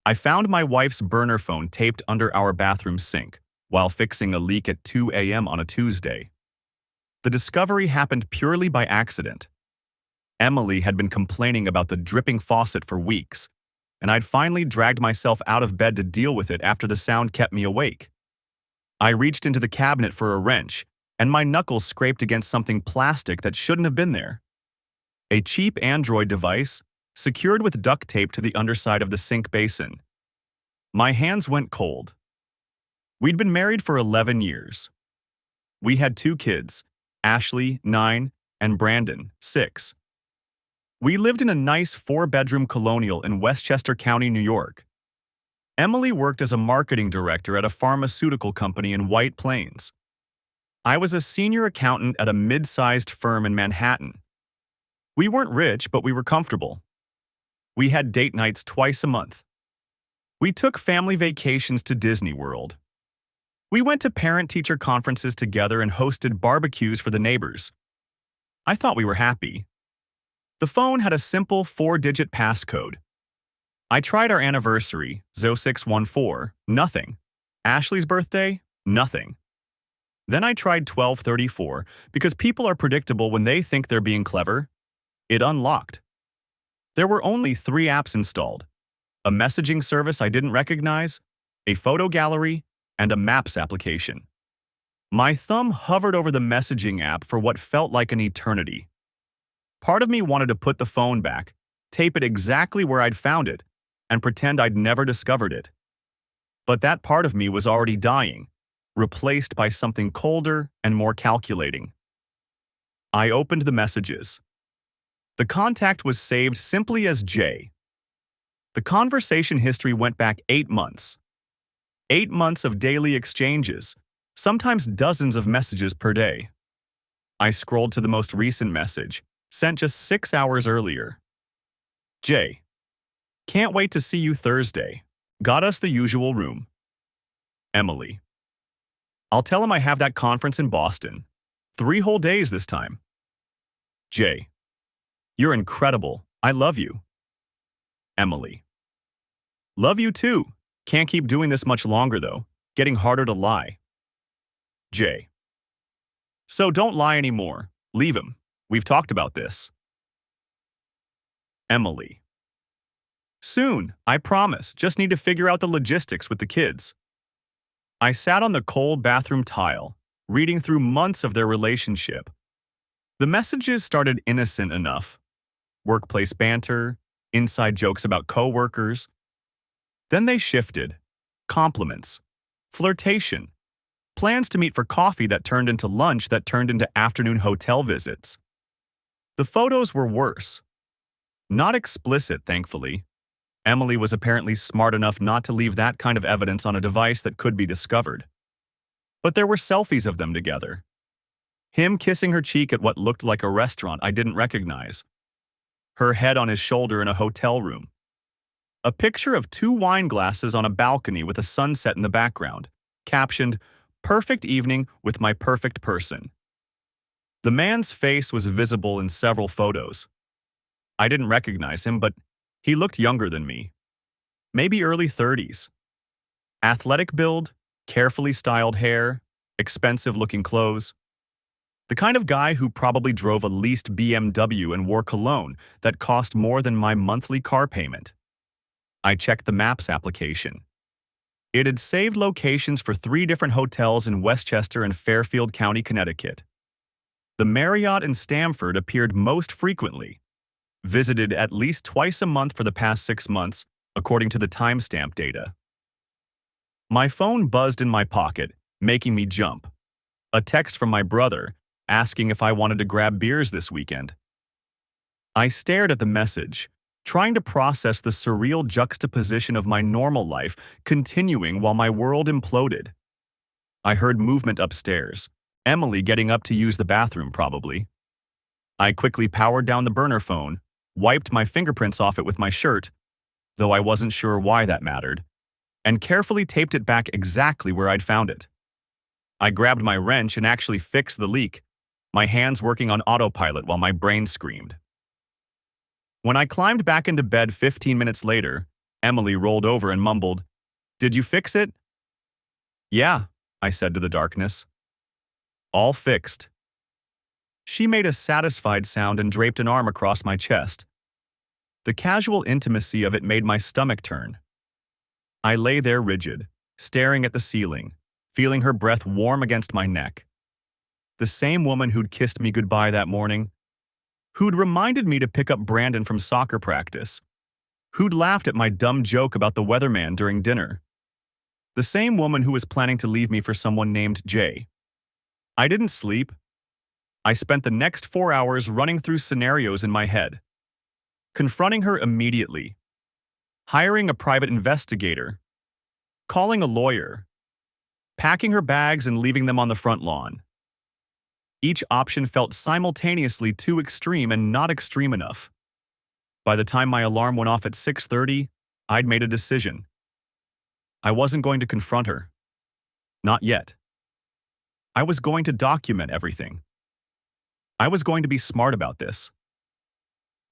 I found my wife's burner phone taped under our bathroom sink while fixing a leak at 2 a.m. on a Tuesday. The discovery happened purely by accident. Emily had been complaining about the dripping faucet for weeks, and I'd finally dragged myself out of bed to deal with it after the sound kept me awake. I reached into the cabinet for a wrench, and my knuckles scraped against something plastic that shouldn't have been there. A cheap Android device secured with duct tape to the underside of the sink basin. My hands went cold. We'd been married for 11 years. We had 2 kids, Ashley, 9, and Brandon, 6. We lived in a nice 4-bedroom colonial in Westchester County, New York. Emily worked as a marketing director at a pharmaceutical company in White Plains. I was a senior accountant at a mid-sized firm in Manhattan. We weren't rich, but we were comfortable. We had date nights twice a month. We took family vacations to Disney World. We went to parent-teacher conferences together and hosted barbecues for the neighbors. I thought we were happy. The phone had a simple 4-digit passcode. I tried our anniversary, 0614, nothing. Ashley's birthday, nothing. Then I tried 1234 because people are predictable when they think they're being clever. It unlocked. There were only 3 apps installed: a messaging service I didn't recognize, a photo gallery, and a maps application. My thumb hovered over the messaging app for what felt like an eternity. Part of me wanted to put the phone back, tape it exactly where I'd found it, and pretend I'd never discovered it. But that part of me was already dying, replaced by something colder and more calculating. I opened the messages. The contact was saved simply as J. The conversation history went back 8 months. 8 months of daily exchanges, sometimes dozens of messages per day. I scrolled to the most recent message, sent just 6 hours earlier. J. Can't wait to see you Thursday. Got us the usual room. Emily. I'll tell him I have that conference in Boston. 3 whole days this time. J. You're incredible. I love you. Emily. Love you too. Can't keep doing this much longer though. Getting harder to lie. J. So don't lie anymore. Leave him. We've talked about this. Emily. Soon, I promise. Just need to figure out the logistics with the kids. I sat on the cold bathroom tile, reading through months of their relationship. The messages started innocent enough. Workplace banter, inside jokes about coworkers. Then they shifted. Compliments, flirtation, plans to meet for coffee that turned into lunch that turned into afternoon hotel visits. The photos were worse. Not explicit, thankfully. Emily was apparently smart enough not to leave that kind of evidence on a device that could be discovered. But there were selfies of them together. Him kissing her cheek at what looked like a restaurant I didn't recognize. Her head on his shoulder in a hotel room. A picture of 2 wine glasses on a balcony with a sunset in the background, captioned, "Perfect evening with my perfect person." The man's face was visible in several photos. I didn't recognize him, but he looked younger than me. Maybe early 30s. Athletic build, carefully styled hair, expensive-looking clothes. The kind of guy who probably drove a leased BMW and wore cologne that cost more than my monthly car payment. I checked the Maps application. It had saved locations for 3 different hotels in Westchester and Fairfield County, Connecticut. The Marriott in Stamford appeared most frequently, visited at least twice a month for the past 6 months, according to the timestamp data. My phone buzzed in my pocket, making me jump. A text from my brother, asking if I wanted to grab beers this weekend. I stared at the message, trying to process the surreal juxtaposition of my normal life continuing while my world imploded. I heard movement upstairs, Emily getting up to use the bathroom probably. I quickly powered down the burner phone, wiped my fingerprints off it with my shirt, though I wasn't sure why that mattered, and carefully taped it back exactly where I'd found it. I grabbed my wrench and actually fixed the leak, my hands working on autopilot while my brain screamed. When I climbed back into bed 15 minutes later, Emily rolled over and mumbled, "Did you fix it?" "Yeah," I said to the darkness. "All fixed." She made a satisfied sound and draped an arm across my chest. The casual intimacy of it made my stomach turn. I lay there rigid, staring at the ceiling, feeling her breath warm against my neck. The same woman who'd kissed me goodbye that morning, who'd reminded me to pick up Brandon from soccer practice, who'd laughed at my dumb joke about the weatherman during dinner. The same woman who was planning to leave me for someone named Jay. I didn't sleep. I spent the next 4 hours running through scenarios in my head. Confronting her immediately. Hiring a private investigator. Calling a lawyer. Packing her bags and leaving them on the front lawn. Each option felt simultaneously too extreme and not extreme enough. By the time my alarm went off at 6:30, I'd made a decision. I wasn't going to confront her. Not yet. I was going to document everything. I was going to be smart about this.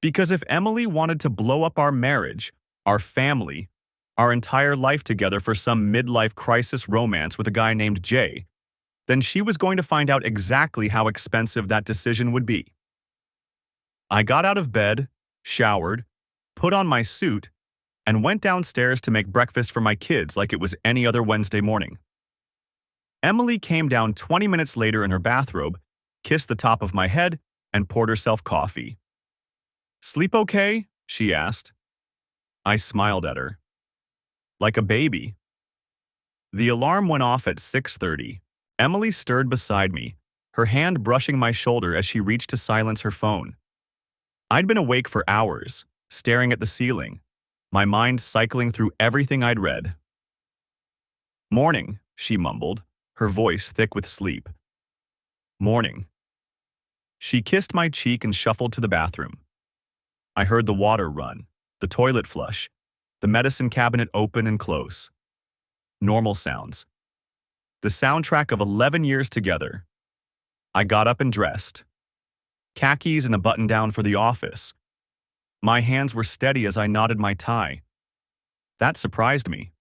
Because if Emily wanted to blow up our marriage, our family, our entire life together for some midlife crisis romance with a guy named Jay, then she was going to find out exactly how expensive that decision would be. I got out of bed, showered, put on my suit, and went downstairs to make breakfast for my kids like it was any other Wednesday morning. Emily came down 20 minutes later in her bathrobe, kissed the top of my head, and poured herself coffee. "Sleep okay?" she asked. I smiled at her. Like a baby. The alarm went off at 6:30. Emily stirred beside me, her hand brushing my shoulder as she reached to silence her phone. I'd been awake for hours, staring at the ceiling, my mind cycling through everything I'd read. "Morning," she mumbled, her voice thick with sleep. "Morning." She kissed my cheek and shuffled to the bathroom. I heard the water run, the toilet flush, the medicine cabinet open and close. Normal sounds. The soundtrack of 11 years together. I got up and dressed. Khakis and a button-down for the office. My hands were steady as I knotted my tie. That surprised me.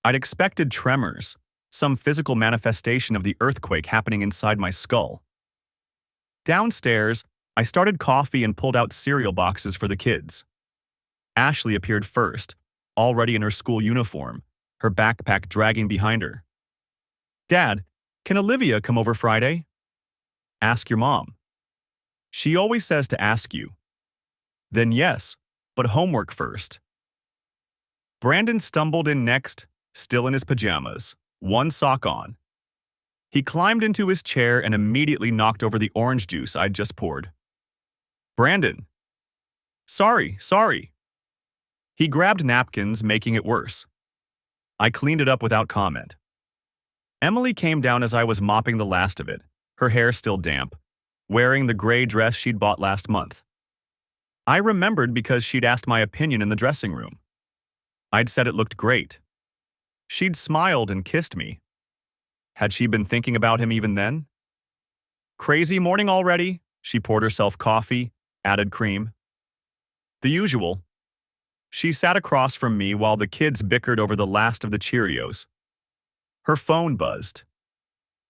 I'd expected tremors, some physical manifestation of the earthquake happening inside my skull. Downstairs, I started coffee and pulled out cereal boxes for the kids. Ashley appeared first, already in her school uniform, her backpack dragging behind her. "Dad, can Olivia come over Friday?" "Ask your mom." "She always says to ask you." "Then yes, but homework first." Brandon stumbled in next, still in his pajamas, one sock on. He climbed into his chair and immediately knocked over the orange juice I'd just poured. "Brandon." Sorry. He grabbed napkins, making it worse. I cleaned it up without comment. Emily came down as I was mopping the last of it, her hair still damp, wearing the gray dress she'd bought last month. I remembered because she'd asked my opinion in the dressing room. I'd said it looked great. She'd smiled and kissed me. Had she been thinking about him even then? "Crazy morning already?" She poured herself coffee, added cream. "The usual." She sat across from me while the kids bickered over the last of the Cheerios. Her phone buzzed.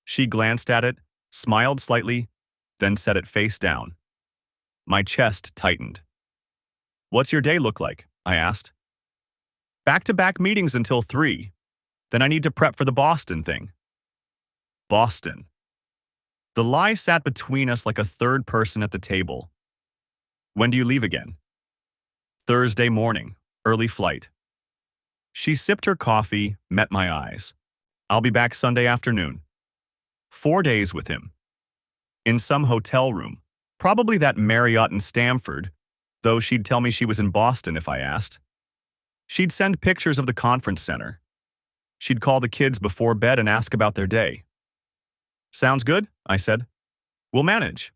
She glanced at it, smiled slightly, then set it face down. My chest tightened. "What's your day look like?" I asked. "Back-to-back meetings until 3. Then I need to prep for the Boston thing." Boston. The lie sat between us like a third person at the table. "When do you leave again?" "Thursday morning, early flight." She sipped her coffee, met my eyes. "I'll be back Sunday afternoon." 4 days with him. In some hotel room, probably that Marriott in Stamford, though she'd tell me she was in Boston if I asked. She'd send pictures of the conference center. She'd call the kids before bed and ask about their day. "Sounds good," I said. "We'll manage."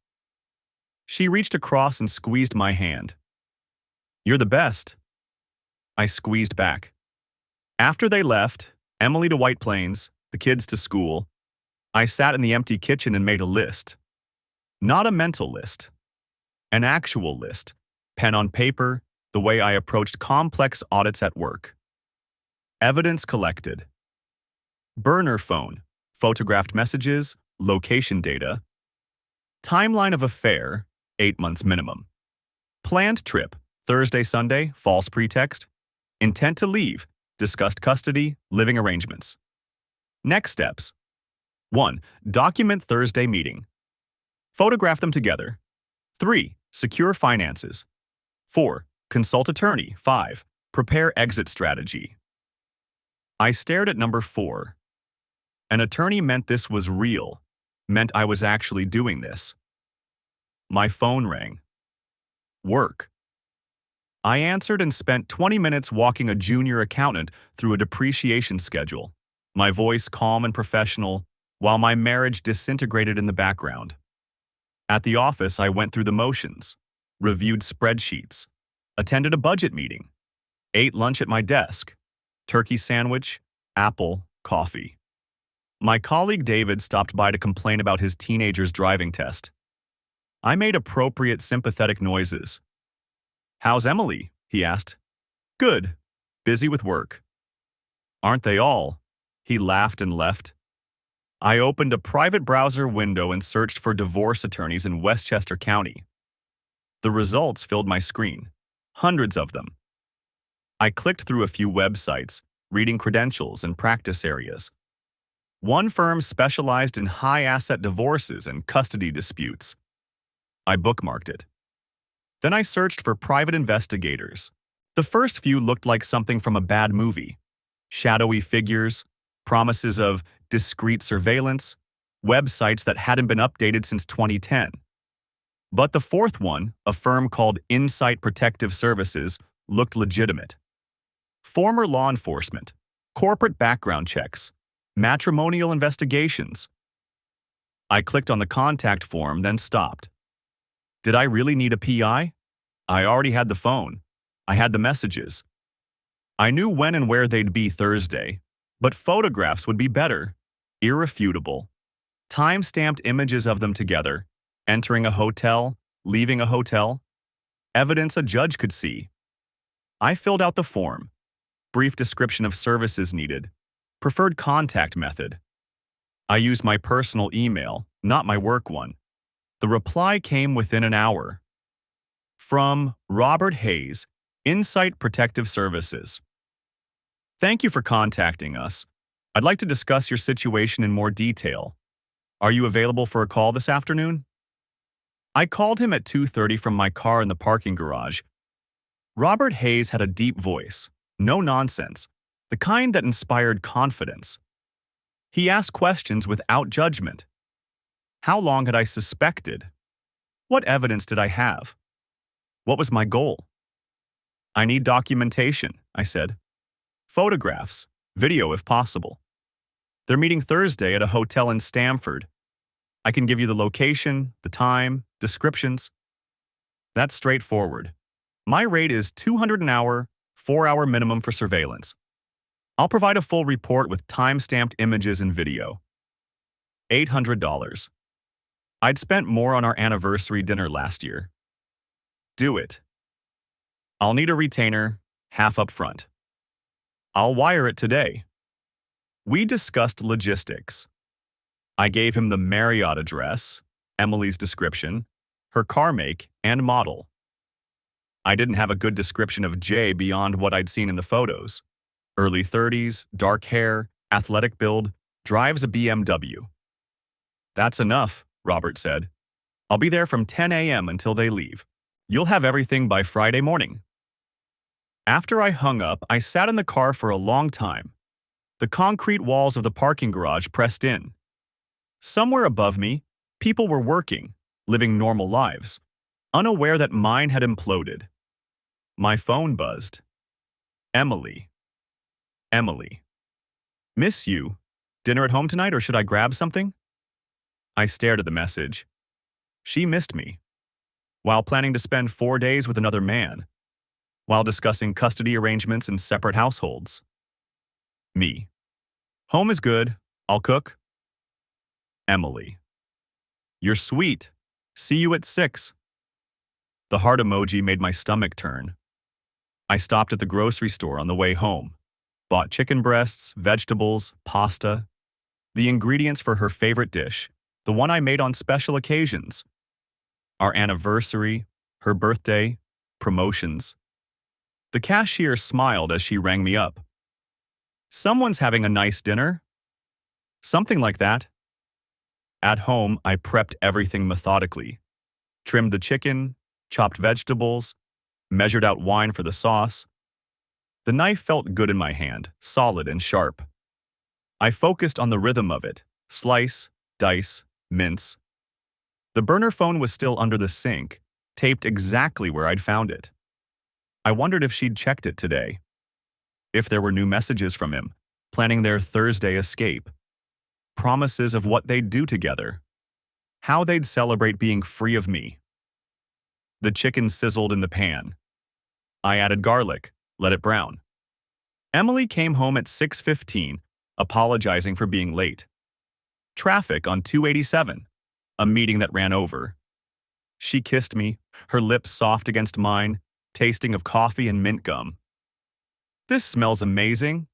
She reached across and squeezed my hand. "You're the best." I squeezed back. After they left, Emily to White Plains, the kids to school, I sat in the empty kitchen and made a list. Not a mental list. An actual list. Pen on paper, the way I approached complex audits at work. Evidence collected. Burner phone, photographed messages, location data. Timeline of affair, 8 months minimum. Planned trip, Thursday, Sunday, false pretext. Intent to leave, discussed custody, living arrangements. Next steps. 1. Document Thursday meeting. Photograph them together. 3. Secure finances. 4. Consult attorney. 5. Prepare exit strategy. I stared at number 4. An attorney meant this was real, meant I was actually doing this. My phone rang. Work. I answered and spent 20 minutes walking a junior accountant through a depreciation schedule, my voice calm and professional, while my marriage disintegrated in the background. At the office, I went through the motions, reviewed spreadsheets, attended a budget meeting, ate lunch at my desk, turkey sandwich, apple, coffee. My colleague David stopped by to complain about his teenager's driving test. I made appropriate sympathetic noises. "How's Emily?" he asked. "Good. Busy with work." "Aren't they all?" He laughed and left. I opened a private browser window and searched for divorce attorneys in Westchester County. The results filled my screen, hundreds of them. I clicked through a few websites, reading credentials and practice areas. One firm specialized in high-asset divorces and custody disputes. I bookmarked it. Then I searched for private investigators. The first few looked like something from a bad movie. Shadowy figures, promises of discreet surveillance, websites that hadn't been updated since 2010. But the fourth one, a firm called Insight Protective Services, looked legitimate. Former law enforcement, corporate background checks, matrimonial investigations. I clicked on the contact form, then stopped. Did I really need a PI? I already had the phone. I had the messages. I knew when and where they'd be Thursday, but photographs would be better, irrefutable. Time-stamped images of them together, entering a hotel, leaving a hotel. Evidence a judge could see. I filled out the form. Brief description of services needed. Preferred contact method. I used my personal email, not my work one. The reply came within an hour. From Robert Hayes, Insight Protective Services. Thank you for contacting us. I'd like to discuss your situation in more detail. Are you available for a call this afternoon? I called him at 2:30 from my car in the parking garage. Robert Hayes had a deep voice, no nonsense, the kind that inspired confidence. He asked questions without judgment. How long had I suspected? What evidence did I have? What was my goal? I need documentation, I said. Photographs, video if possible. They're meeting Thursday at a hotel in Stamford. I can give you the location, the time, descriptions. That's straightforward. My rate is $200 an hour, 4-hour minimum for surveillance. I'll provide a full report with time-stamped images and video. $800. I'd spent more on our anniversary dinner last year. Do it. I'll need a retainer, half up front. I'll wire it today. We discussed logistics. I gave him the Marriott address, Emily's description, her car make, and model. I didn't have a good description of Jay beyond what I'd seen in the photos. Early 30s, dark hair, athletic build, drives a BMW. That's enough, Robert said. I'll be there from 10 a.m. until they leave. You'll have everything by Friday morning. After I hung up, I sat in the car for a long time. The concrete walls of the parking garage pressed in. Somewhere above me, people were working, living normal lives, unaware that mine had imploded. My phone buzzed. Emily. Emily. Miss you. Dinner at home tonight, or should I grab something? I stared at the message. She missed me. While planning to spend 4 days with another man. While discussing custody arrangements in separate households. Me. Home is good. I'll cook. Emily. You're sweet. See you at 6. The heart emoji made my stomach turn. I stopped at the grocery store on the way home, bought chicken breasts, vegetables, pasta, the ingredients for her favorite dish, the one I made on special occasions, our anniversary, her birthday, promotions. The cashier smiled as she rang me up. Someone's having a nice dinner? Something like that. At home, I prepped everything methodically. Trimmed the chicken, chopped vegetables, measured out wine for the sauce. The knife felt good in my hand, solid and sharp. I focused on the rhythm of it. Slice, dice, mince. The burner phone was still under the sink, taped exactly where I'd found it. I wondered if she'd checked it today. If there were new messages from him, planning their Thursday escape. Promises of what they'd do together. How they'd celebrate being free of me. The chicken sizzled in the pan. I added garlic, let it brown. Emily came home at 6:15, apologizing for being late. Traffic on 287, a meeting that ran over. She kissed me, her lips soft against mine, tasting of coffee and mint gum. This smells amazing.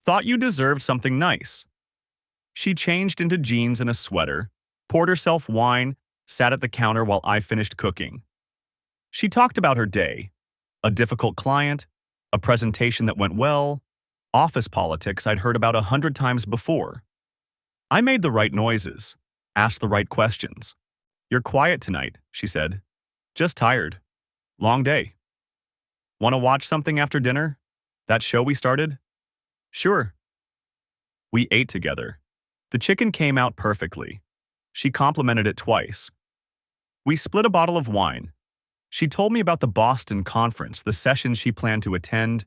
Thought you deserved something nice. She changed into jeans and a sweater, poured herself wine, sat at the counter while I finished cooking. She talked about her day, a difficult client, a presentation that went well, office politics I'd heard about 100 times before. I made the right noises, asked the right questions. You're quiet tonight, she said. Just tired. Long day. Want to watch something after dinner? That show we started? Sure. We ate together. The chicken came out perfectly. She complimented it twice. We split a bottle of wine. She told me about the Boston conference, the sessions she planned to attend,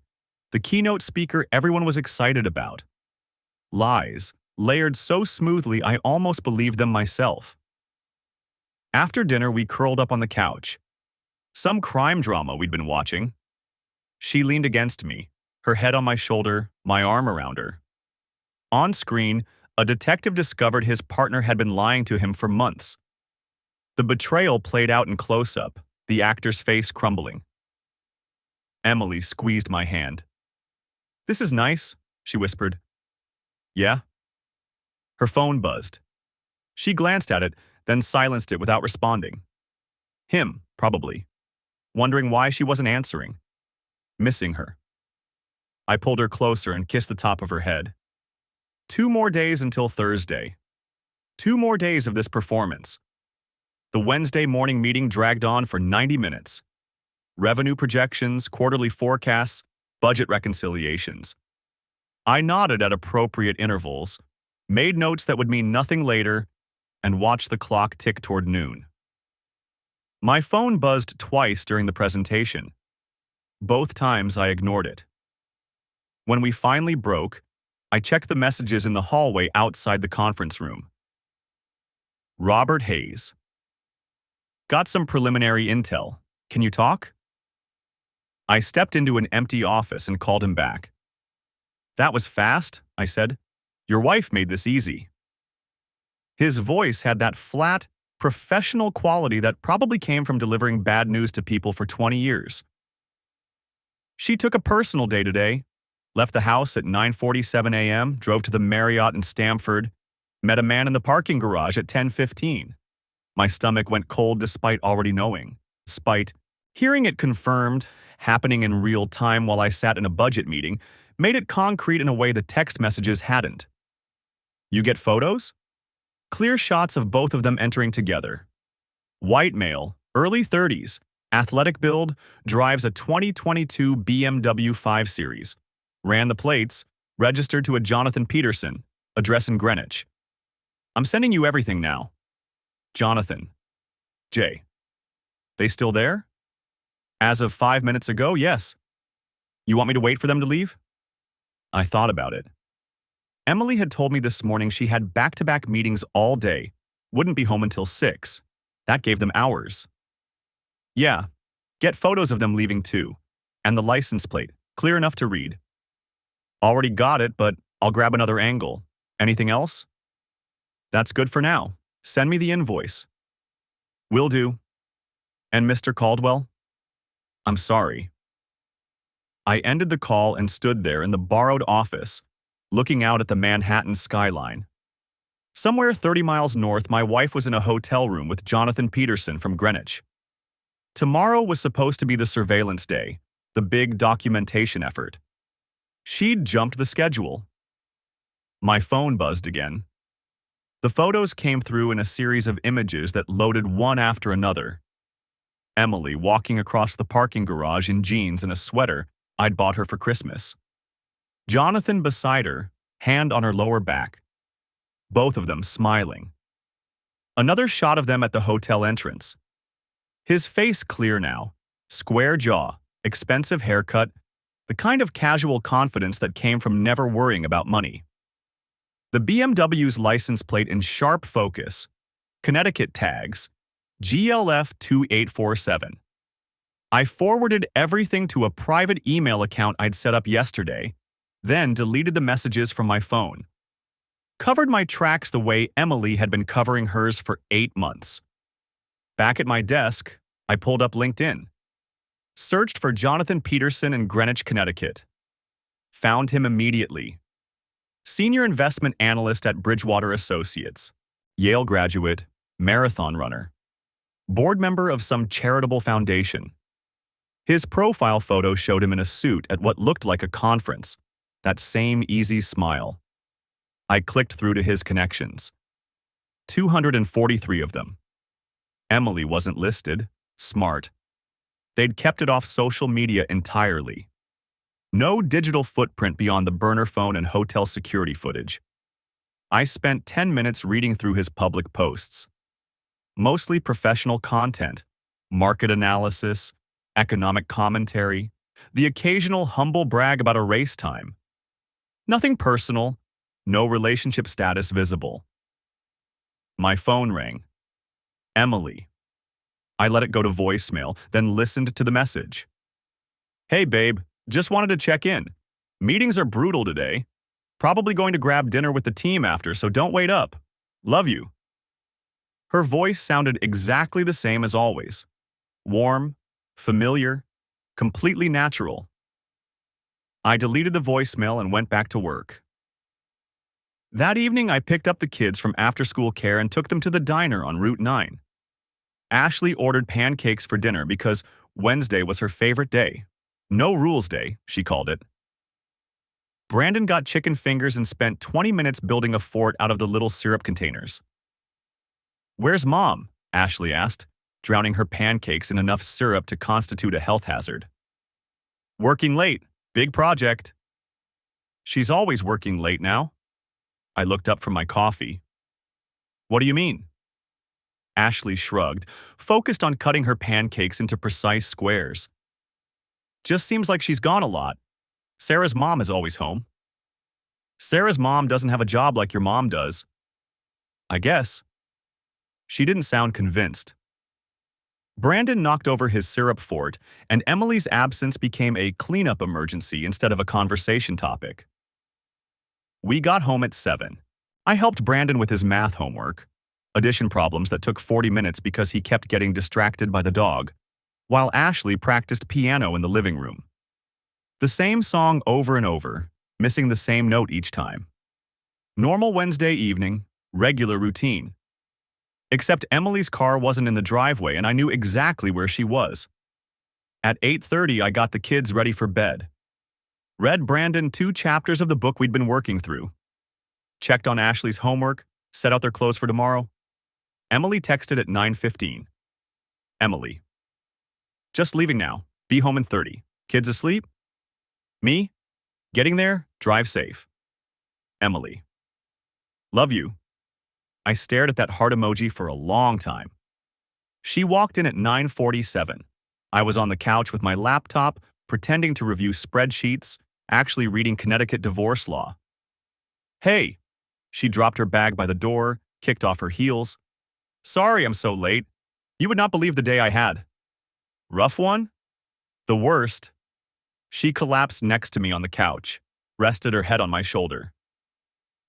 the keynote speaker everyone was excited about. Lies, layered so smoothly I almost believed them myself. After dinner, we curled up on the couch. Some crime drama we'd been watching. She leaned against me, her head on my shoulder, my arm around her. On screen, a detective discovered his partner had been lying to him for months. The betrayal played out in close-up, the actor's face crumbling. Emily squeezed my hand. This is nice, she whispered. Yeah? Her phone buzzed. She glanced at it, then silenced it without responding. Him, probably. Wondering why she wasn't answering. Missing her. I pulled her closer and kissed the top of her head. 2 more days until Thursday. 2 more days of this performance. The Wednesday morning meeting dragged on for 90 minutes. Revenue projections, quarterly forecasts, budget reconciliations. I nodded at appropriate intervals, made notes that would mean nothing later, and watched the clock tick toward noon. My phone buzzed twice during the presentation. Both times I ignored it. When we finally broke, I checked the messages in the hallway outside the conference room. Robert Hayes. Got some preliminary intel. Can you talk? I stepped into an empty office and called him back. That was fast, I said. Your wife made this easy. His voice had that flat, professional quality that probably came from delivering bad news to people for 20 years. She took a personal day today, left the house at 9:47 a.m., drove to the Marriott in Stamford, met a man in the parking garage at 10:15. My stomach went cold despite already knowing. Despite hearing it confirmed, happening in real time while I sat in a budget meeting, made it concrete in a way the text messages hadn't. You get photos? Clear shots of both of them entering together. White male, early 30s, athletic build, drives a 2022 BMW 5 Series. Ran the plates, registered to a Jonathan Peterson, address in Greenwich. I'm sending you everything now. Jonathan. J. They still there? As of 5 minutes ago, yes. You want me to wait for them to leave? I thought about it. Emily had told me this morning she had back-to-back meetings all day, wouldn't be home until 6. That gave them hours. Yeah, get photos of them leaving too. And the license plate, clear enough to read. Already got it, but I'll grab another angle. Anything else? That's good for now. Send me the invoice. Will do. And Mr. Caldwell? I'm sorry. I ended the call and stood there in the borrowed office, looking out at the Manhattan skyline. Somewhere 30 miles north, my wife was in a hotel room with Jonathan Peterson from Greenwich. Tomorrow was supposed to be the surveillance day, the big documentation effort. She'd jumped the schedule. My phone buzzed again. The photos came through in a series of images that loaded one after another. Emily walking across the parking garage in jeans and a sweater I'd bought her for Christmas. Jonathan beside her, hand on her lower back. Both of them smiling. Another shot of them at the hotel entrance. His face clear now, square jaw, expensive haircut, the kind of casual confidence that came from never worrying about money. The BMW's license plate in sharp focus, Connecticut tags, GLF 2847. I forwarded everything to a private email account I'd set up yesterday, then deleted the messages from my phone. Covered my tracks the way Emily had been covering hers for 8 months. Back at my desk, I pulled up LinkedIn. Searched for Jonathan Peterson in Greenwich, Connecticut. Found him immediately. Senior investment analyst at Bridgewater Associates. Yale graduate, marathon runner. Board member of some charitable foundation. His profile photo showed him in a suit at what looked like a conference. That same easy smile. I clicked through to his connections. 243 of them. Emily wasn't listed. Smart. They'd kept it off social media entirely. No digital footprint beyond the burner phone and hotel security footage. I spent 10 minutes reading through his public posts. Mostly professional content, market analysis, economic commentary, the occasional humble brag about a race time. Nothing personal, no relationship status visible. My phone rang. Emily. I let it go to voicemail, then listened to the message. Hey babe, just wanted to check in. Meetings are brutal today. Probably going to grab dinner with the team after, so don't wait up. Love you. Her voice sounded exactly the same as always. Warm, familiar, completely natural. I deleted the voicemail and went back to work. That evening, I picked up the kids from after-school care and took them to the diner on Route 9. Ashley ordered pancakes for dinner because Wednesday was her favorite day. No rules day, she called it. Brandon got chicken fingers and spent 20 minutes building a fort out of the little syrup containers. Where's Mom? Ashley asked, drowning her pancakes in enough syrup to constitute a health hazard. Working late. Big project. She's always working late now. I looked up from my coffee. What do you mean? Ashley shrugged, focused on cutting her pancakes into precise squares. Just seems like she's gone a lot. Sarah's mom is always home. Sarah's mom doesn't have a job like your mom does. I guess. She didn't sound convinced. Brandon knocked over his syrup fort, and Emily's absence became a cleanup emergency instead of a conversation topic. We got home at 7. I helped Brandon with his math homework, addition problems that took 40 minutes because he kept getting distracted by the dog, while Ashley practiced piano in the living room. The same song over and over, missing the same note each time. Normal Wednesday evening, regular routine. Except Emily's car wasn't in the driveway and I knew exactly where she was. At 8:30, I got the kids ready for bed. Read Brandon 2 chapters of the book we'd been working through. Checked on Ashley's homework, set out their clothes for tomorrow. Emily texted at 9:15. Emily. Just leaving now. Be home in 30. Kids asleep? Me? Getting there? Drive safe. Emily. Love you. I stared at that heart emoji for a long time. She walked in at 9:47. I was on the couch with my laptop, pretending to review spreadsheets, actually reading Connecticut divorce law. Hey! She dropped her bag by the door, kicked off her heels. Sorry I'm so late. You would not believe the day I had. Rough one? The worst. She collapsed next to me on the couch, rested her head on my shoulder.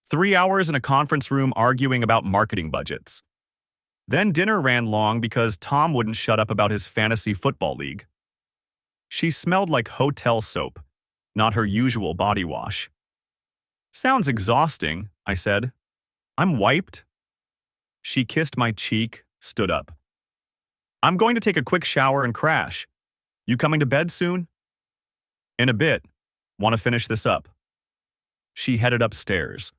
3 hours in a conference room arguing about marketing budgets. Then dinner ran long because Tom wouldn't shut up about his fantasy football league. She smelled like hotel soap, not her usual body wash. Sounds exhausting, I said. I'm wiped. She kissed my cheek, stood up. I'm going to take a quick shower and crash. You coming to bed soon? In a bit. Want to finish this up? She headed upstairs.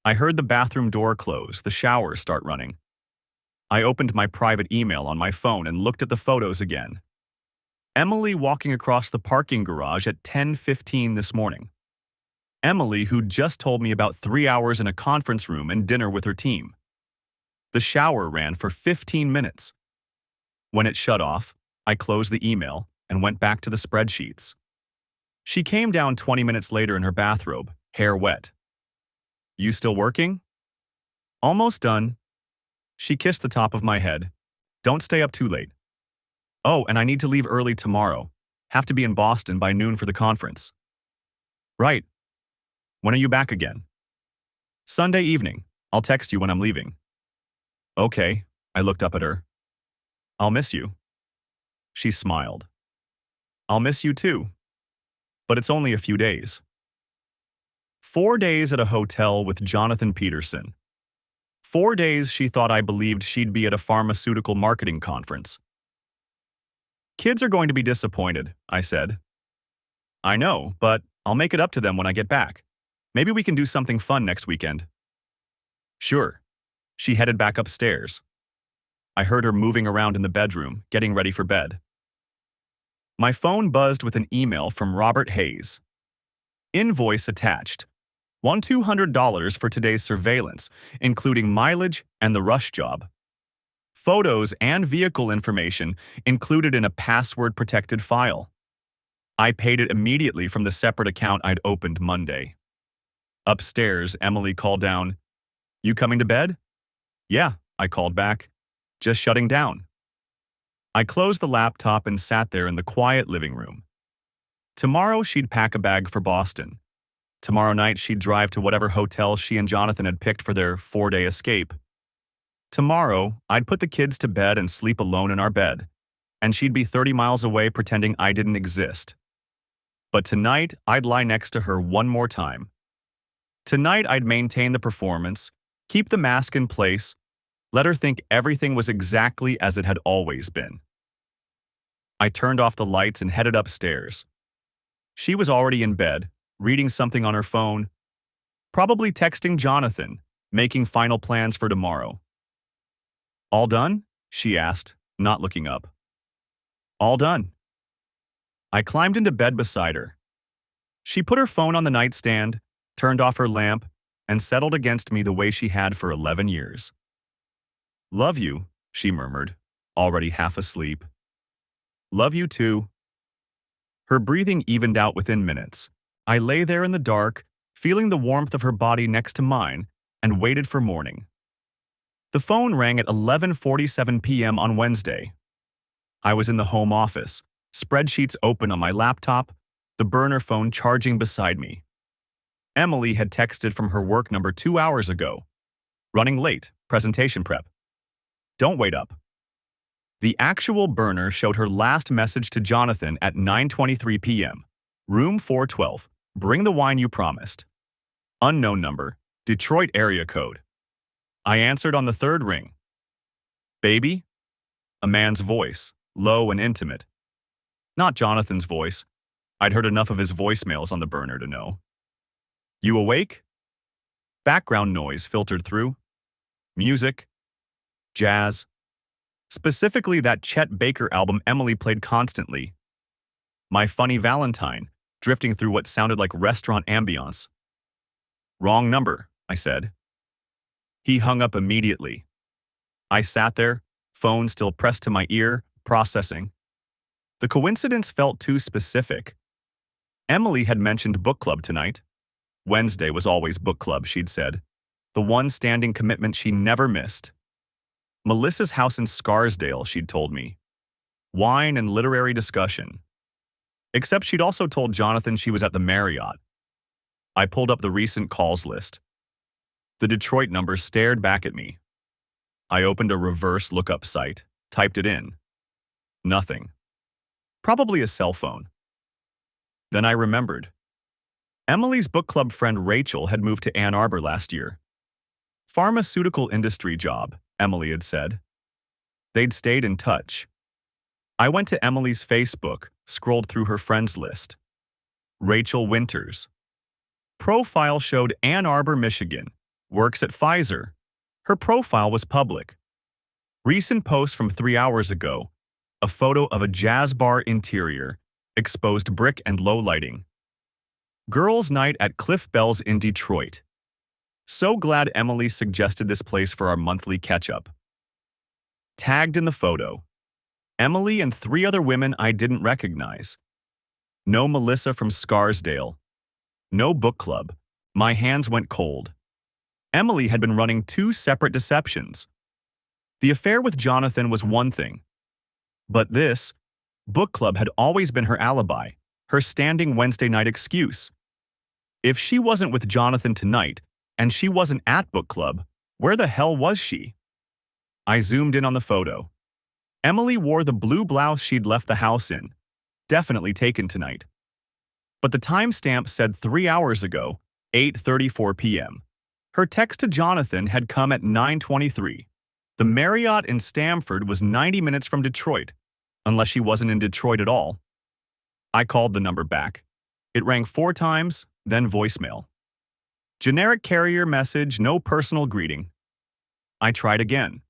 I heard the bathroom door close, the shower start running. I opened my private email on my phone and looked at the photos again. Emily walking across the parking garage at 10:15 this morning. Emily, who'd just told me about 3 hours in a conference room and dinner with her team. The shower ran for 15 minutes. When it shut off, I closed the email and went back to the spreadsheets. She came down 20 minutes later in her bathrobe, hair wet. You still working? Almost done. She kissed the top of my head. Don't stay up too late. Oh, and I need to leave early tomorrow. Have to be in Boston by noon for the conference. Right. When are you back again? Sunday evening. I'll text you when I'm leaving. Okay, I looked up at her. I'll miss you. She smiled. I'll miss you too. But it's only a few days. 4 days at a hotel with Jonathan Peterson. 4 days she thought I believed she'd be at a pharmaceutical marketing conference. Kids are going to be disappointed, I said. I know, but I'll make it up to them when I get back. Maybe we can do something fun next weekend. Sure. She headed back upstairs. I heard her moving around in the bedroom, getting ready for bed. My phone buzzed with an email from Robert Hayes. Invoice attached. $200 for today's surveillance, including mileage and the rush job. Photos and vehicle information included in a password-protected file. I paid it immediately from the separate account I'd opened Monday. Upstairs, Emily called down, You coming to bed? Yeah, I called back. Just shutting down. I closed the laptop and sat there in the quiet living room. Tomorrow she'd pack a bag for Boston. Tomorrow night she'd drive to whatever hotel she and Jonathan had picked for their 4-day escape. Tomorrow, I'd put the kids to bed and sleep alone in our bed, and she'd be 30 miles away pretending I didn't exist. But tonight, I'd lie next to her one more time. Tonight, I'd maintain the performance, keep the mask in place, let her think everything was exactly as it had always been. I turned off the lights and headed upstairs. She was already in bed, reading something on her phone, probably texting Jonathan, making final plans for tomorrow. All done? She asked, not looking up. All done. I climbed into bed beside her. She put her phone on the nightstand, turned off her lamp, and settled against me the way she had for 11 years. Love you, she murmured, already half asleep. Love you too. Her breathing evened out within minutes. I lay there in the dark, feeling the warmth of her body next to mine, and waited for morning. The phone rang at 11:47 p.m. on Wednesday. I was in the home office, spreadsheets open on my laptop, the burner phone charging beside me. Emily had texted from her work number 2 hours ago. Running late, presentation prep. Don't wait up. The actual burner showed her last message to Jonathan at 9:23 p.m. Room 412. Bring the wine you promised. Unknown number. Detroit area code. I answered on the third ring. Baby? A man's voice, low and intimate. Not Jonathan's voice. I'd heard enough of his voicemails on the burner to know. You awake? Background noise filtered through. Music. Jazz. Specifically that Chet Baker album Emily played constantly. My Funny Valentine, drifting through what sounded like restaurant ambiance. Wrong number, I said. He hung up immediately. I sat there, phone still pressed to my ear, processing. The coincidence felt too specific. Emily had mentioned book club tonight. Wednesday was always book club, she'd said. The one standing commitment she never missed. Melissa's house in Scarsdale, she'd told me. Wine and literary discussion. Except she'd also told Jonathan she was at the Marriott. I pulled up the recent calls list. The Detroit number stared back at me. I opened a reverse lookup site, typed it in. Nothing. Probably a cell phone. Then I remembered. Emily's book club friend Rachel had moved to Ann Arbor last year. Pharmaceutical industry job, Emily had said. They'd stayed in touch. I went to Emily's Facebook, scrolled through her friends list. Rachel Winters. Profile showed Ann Arbor, Michigan. Works at Pfizer. Her profile was public. Recent post from 3 hours ago. A photo of a jazz bar interior, exposed brick and low lighting. Girls' night at Cliff Bell's in Detroit. So glad Emily suggested this place for our monthly catch-up. Tagged in the photo. Emily and 3 other women I didn't recognize. No Melissa from Scarsdale. No book club. My hands went cold. Emily had been running 2 separate deceptions. The affair with Jonathan was one thing. But this, book club, had always been her alibi, her standing Wednesday night excuse. If she wasn't with Jonathan tonight, and she wasn't at book club, where the hell was she? I zoomed in on the photo. Emily wore the blue blouse she'd left the house in. Definitely taken tonight. But the timestamp said 3 hours ago, 8:34 p.m. Her text to Jonathan had come at 9:23. The Marriott in Stamford was 90 minutes from Detroit, unless she wasn't in Detroit at all. I called the number back. It rang 4 times, then voicemail. Generic carrier message, no personal greeting. I tried again.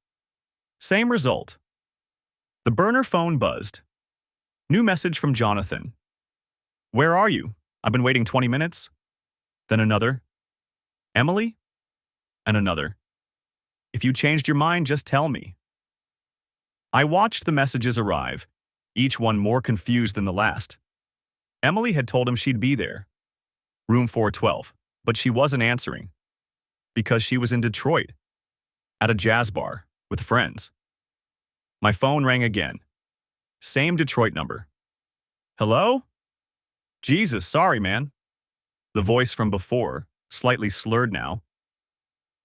Same result. The burner phone buzzed. New message from Jonathan. Where are you? I've been waiting 20 minutes. Then another. Emily? And another. If you changed your mind, just tell me. I watched the messages arrive, each one more confused than the last. Emily had told him she'd be there. Room 412, but she wasn't answering. Because she was in Detroit. At a jazz bar, with friends. My phone rang again. Same Detroit number. Hello? Jesus, sorry, man. The voice from before, slightly slurred now.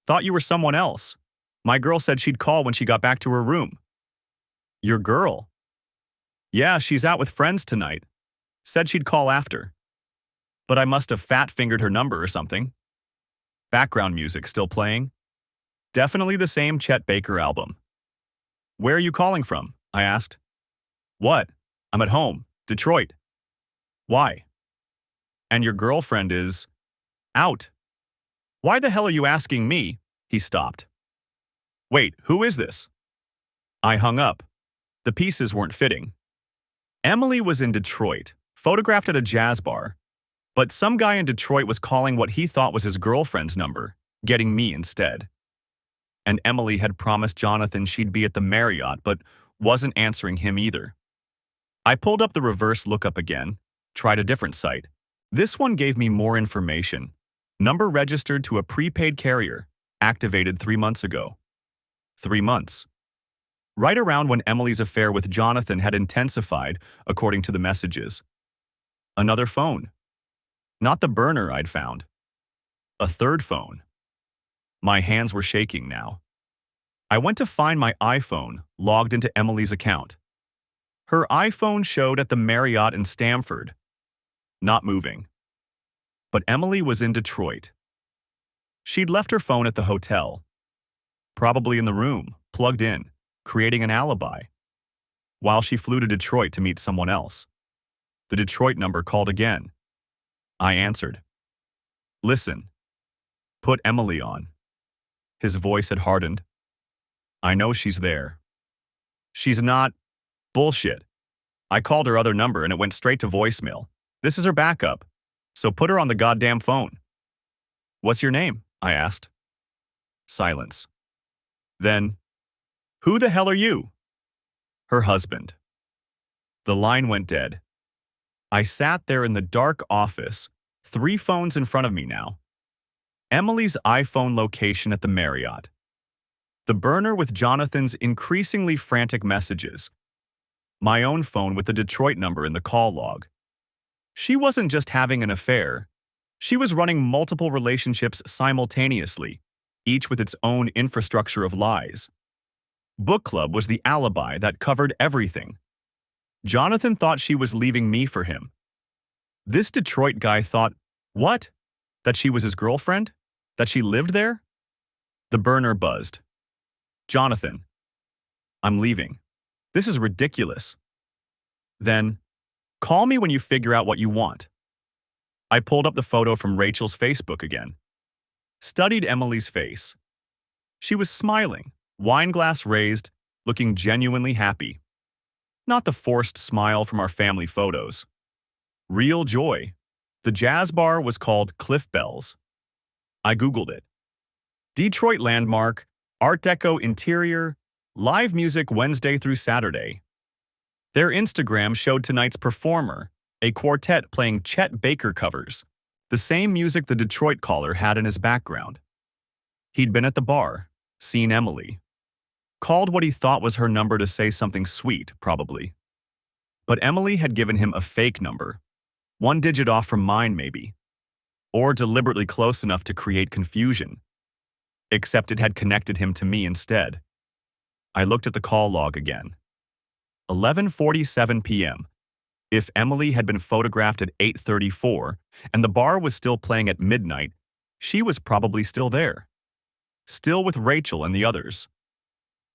Thought you were someone else. My girl said she'd call when she got back to her room. Your girl? Yeah, she's out with friends tonight. Said she'd call after. But I must have fat-fingered her number or something. Background music still playing. Definitely the same Chet Baker album. Where are you calling from? I asked. What? I'm at home, Detroit. Why? And your girlfriend is out. Why the hell are you asking me? He stopped. Wait, who is this? I hung up. The pieces weren't fitting. Emily was in Detroit, photographed at a jazz bar, but some guy in Detroit was calling what he thought was his girlfriend's number, getting me instead. And Emily had promised Jonathan she'd be at the Marriott, but wasn't answering him either. I pulled up the reverse lookup again, tried a different site. This one gave me more information. Number registered to a prepaid carrier, activated 3 months ago. 3 months. Right around when Emily's affair with Jonathan had intensified, according to the messages. Another phone. Not the burner I'd found. A third phone. My hands were shaking now. I went to find my iPhone, logged into Emily's account. Her iPhone showed at the Marriott in Stamford. Not moving. But Emily was in Detroit. She'd left her phone at the hotel. Probably in the room, plugged in, creating an alibi. While she flew to Detroit to meet someone else. The Detroit number called again. I answered. Listen. Put Emily on. His voice had hardened. I know she's there. She's not. Bullshit. I called her other number and it went straight to voicemail. This is her backup. So put her on the goddamn phone. What's your name? I asked. Silence. Then, who the hell are you? Her husband. The line went dead. I sat there in the dark office, 3 phones in front of me now. Emily's iPhone location at the Marriott. The burner with Jonathan's increasingly frantic messages. My own phone with the Detroit number in the call log. She wasn't just having an affair. She was running multiple relationships simultaneously, each with its own infrastructure of lies. Book club was the alibi that covered everything. Jonathan thought she was leaving me for him. This Detroit guy thought, what? That she was his girlfriend? That she lived there? The burner buzzed. Jonathan, I'm leaving. This is ridiculous. Then, call me when you figure out what you want. I pulled up the photo from Rachel's Facebook again. Studied Emily's face. She was smiling, wine glass raised, looking genuinely happy. Not the forced smile from our family photos. Real joy. The jazz bar was called Cliff Bells. I Googled it. Detroit landmark, Art Deco interior, live music Wednesday through Saturday. Their Instagram showed tonight's performer, a quartet playing Chet Baker covers, the same music the Detroit caller had in his background. He'd been at the bar, seen Emily. Called what he thought was her number to say something sweet, probably. But Emily had given him a fake number, 1 digit off from mine maybe, or deliberately close enough to create confusion. Except it had connected him to me instead. I looked at the call log again. 11:47 p.m. If Emily had been photographed at 8:34 and the bar was still playing at midnight, she was probably still there. Still with Rachel and the others.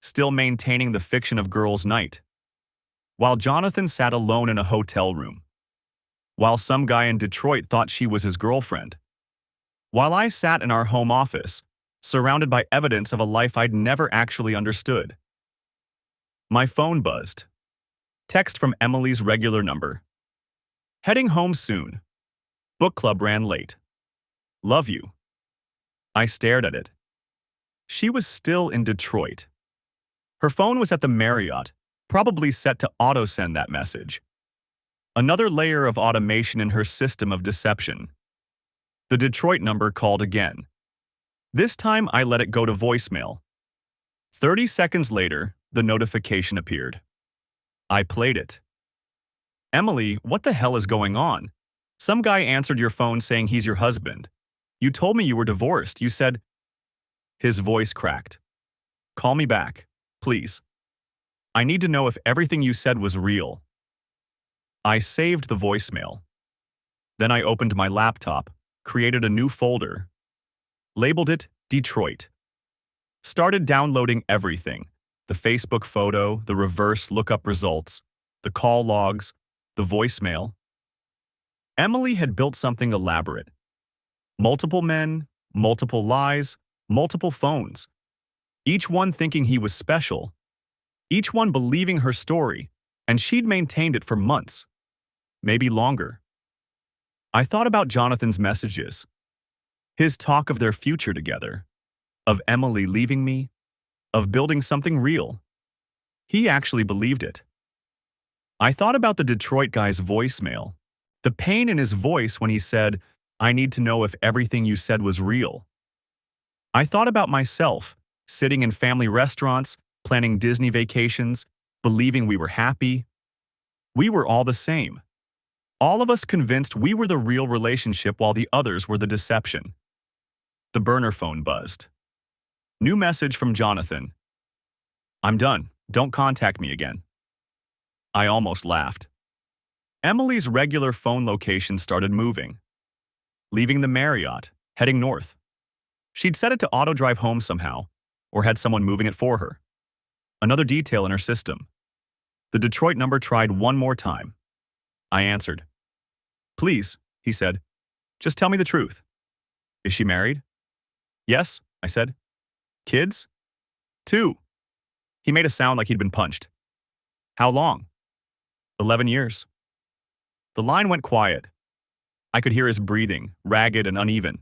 Still maintaining the fiction of girls' night. While Jonathan sat alone in a hotel room. While some guy in Detroit thought she was his girlfriend. While I sat in our home office, surrounded by evidence of a life I'd never actually understood. My phone buzzed. Text from Emily's regular number. Heading home soon. Book club ran late. Love you. I stared at it. She was still in Detroit. Her phone was at the Marriott, probably set to auto-send that message. Another layer of automation in her system of deception. The Detroit number called again. This time I let it go to voicemail. 30 seconds later, the notification appeared. I played it. Emily, what the hell is going on? Some guy answered your phone saying he's your husband. You told me you were divorced. You said... His voice cracked. Call me back, please. I need to know if everything you said was real. I saved the voicemail. Then I opened my laptop, created a new folder, labeled it Detroit. Started downloading everything. The Facebook photo, the reverse lookup results, the call logs, the voicemail. Emily had built something elaborate. Multiple men, multiple lies, multiple phones. Each one thinking he was special. Each one believing her story, and she'd maintained it for months. Maybe longer. I thought about Jonathan's messages. His talk of their future together. Of Emily leaving me. Of building something real. He actually believed it. I thought about the Detroit guy's voicemail. The pain in his voice when he said, I need to know if everything you said was real. I thought about myself, sitting in family restaurants, planning Disney vacations, believing we were happy. We were all the same. All of us convinced we were the real relationship while the others were the deception. The burner phone buzzed. New message from Jonathan. I'm done. Don't contact me again. I almost laughed. Emily's regular phone location started moving. Leaving the Marriott, heading north. She'd set it to auto-drive home somehow, or had someone moving it for her. Another detail in her system. The Detroit number tried one more time. I answered. Please, he said. Just tell me the truth. Is she married? Yes, I said. Kids? 2. He made a sound like he'd been punched. How long? 11 years. The line went quiet. I could hear his breathing, ragged and uneven.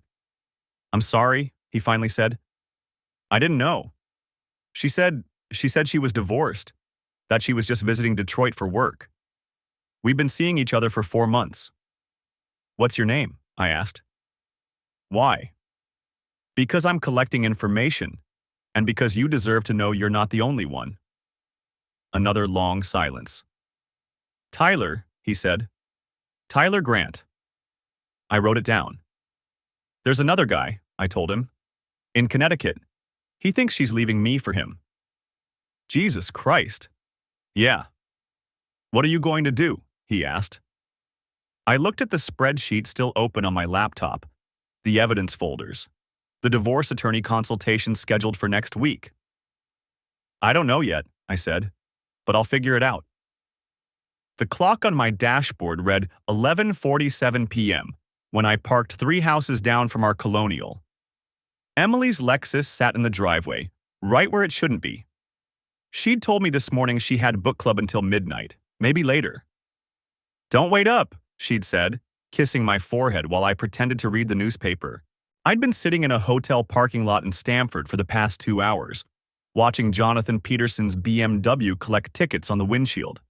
I'm sorry, he finally said. I didn't know. She said she was divorced, that she was just visiting Detroit for work. We've been seeing each other for 4 months. What's your name? I asked. Why? Because I'm collecting information, and because you deserve to know you're not the only one. Another long silence. Tyler, he said. Tyler Grant. I wrote it down. There's another guy, I told him. In Connecticut. He thinks she's leaving me for him. Jesus Christ. Yeah. What are you going to do? He asked. I looked at the spreadsheet still open on my laptop, the evidence folders, the divorce attorney consultation scheduled for next week. I don't know yet, I said, but I'll figure it out. The clock on my dashboard read 11:47 p.m. when I parked 3 houses down from our colonial. Emily's Lexus sat in the driveway, right where it shouldn't be. She'd told me this morning she had book club until midnight, maybe later. "Don't wait up," she'd said, kissing my forehead while I pretended to read the newspaper. I'd been sitting in a hotel parking lot in Stamford for the past 2 hours, watching Jonathan Peterson's BMW collect tickets on the windshield.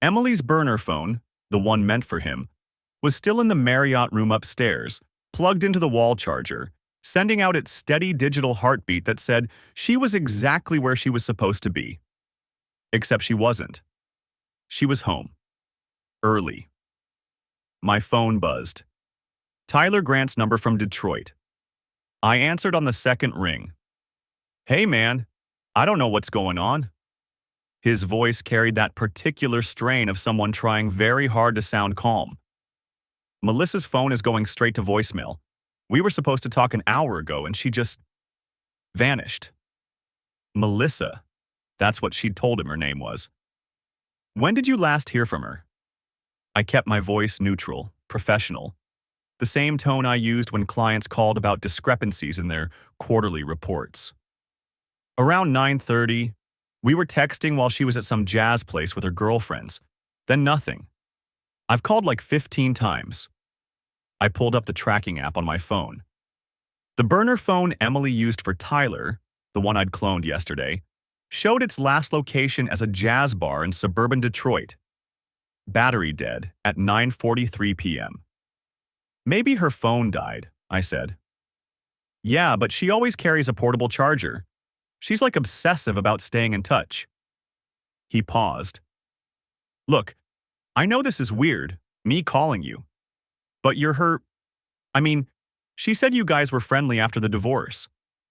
Emily's burner phone, the one meant for him, was still in the Marriott room upstairs, plugged into the wall charger, sending out its steady digital heartbeat that said she was exactly where she was supposed to be. Except she wasn't. She was home. Early. My phone buzzed. Tyler Grant's number from Detroit. I answered on the second ring. "Hey man, I don't know what's going on." His voice carried that particular strain of someone trying very hard to sound calm. "Melissa's phone is going straight to voicemail. We were supposed to talk an hour ago and she just vanished." Melissa. That's what she'd told him her name was. "When did you last hear from her?" I kept my voice neutral, professional, the same tone I used when clients called about discrepancies in their quarterly reports. "Around 9:30, we were texting while she was at some jazz place with her girlfriends. Then nothing. I've called like 15 times." I pulled up the tracking app on my phone. The burner phone Emily used for Tyler, the one I'd cloned yesterday, showed its last location as a jazz bar in suburban Detroit. Battery dead at 9:43 p.m. "Maybe her phone died," I said. "Yeah, but she always carries a portable charger. She's like obsessive about staying in touch." He paused. "Look, I know this is weird, me calling you. But you're her... I mean, she said you guys were friendly after the divorce,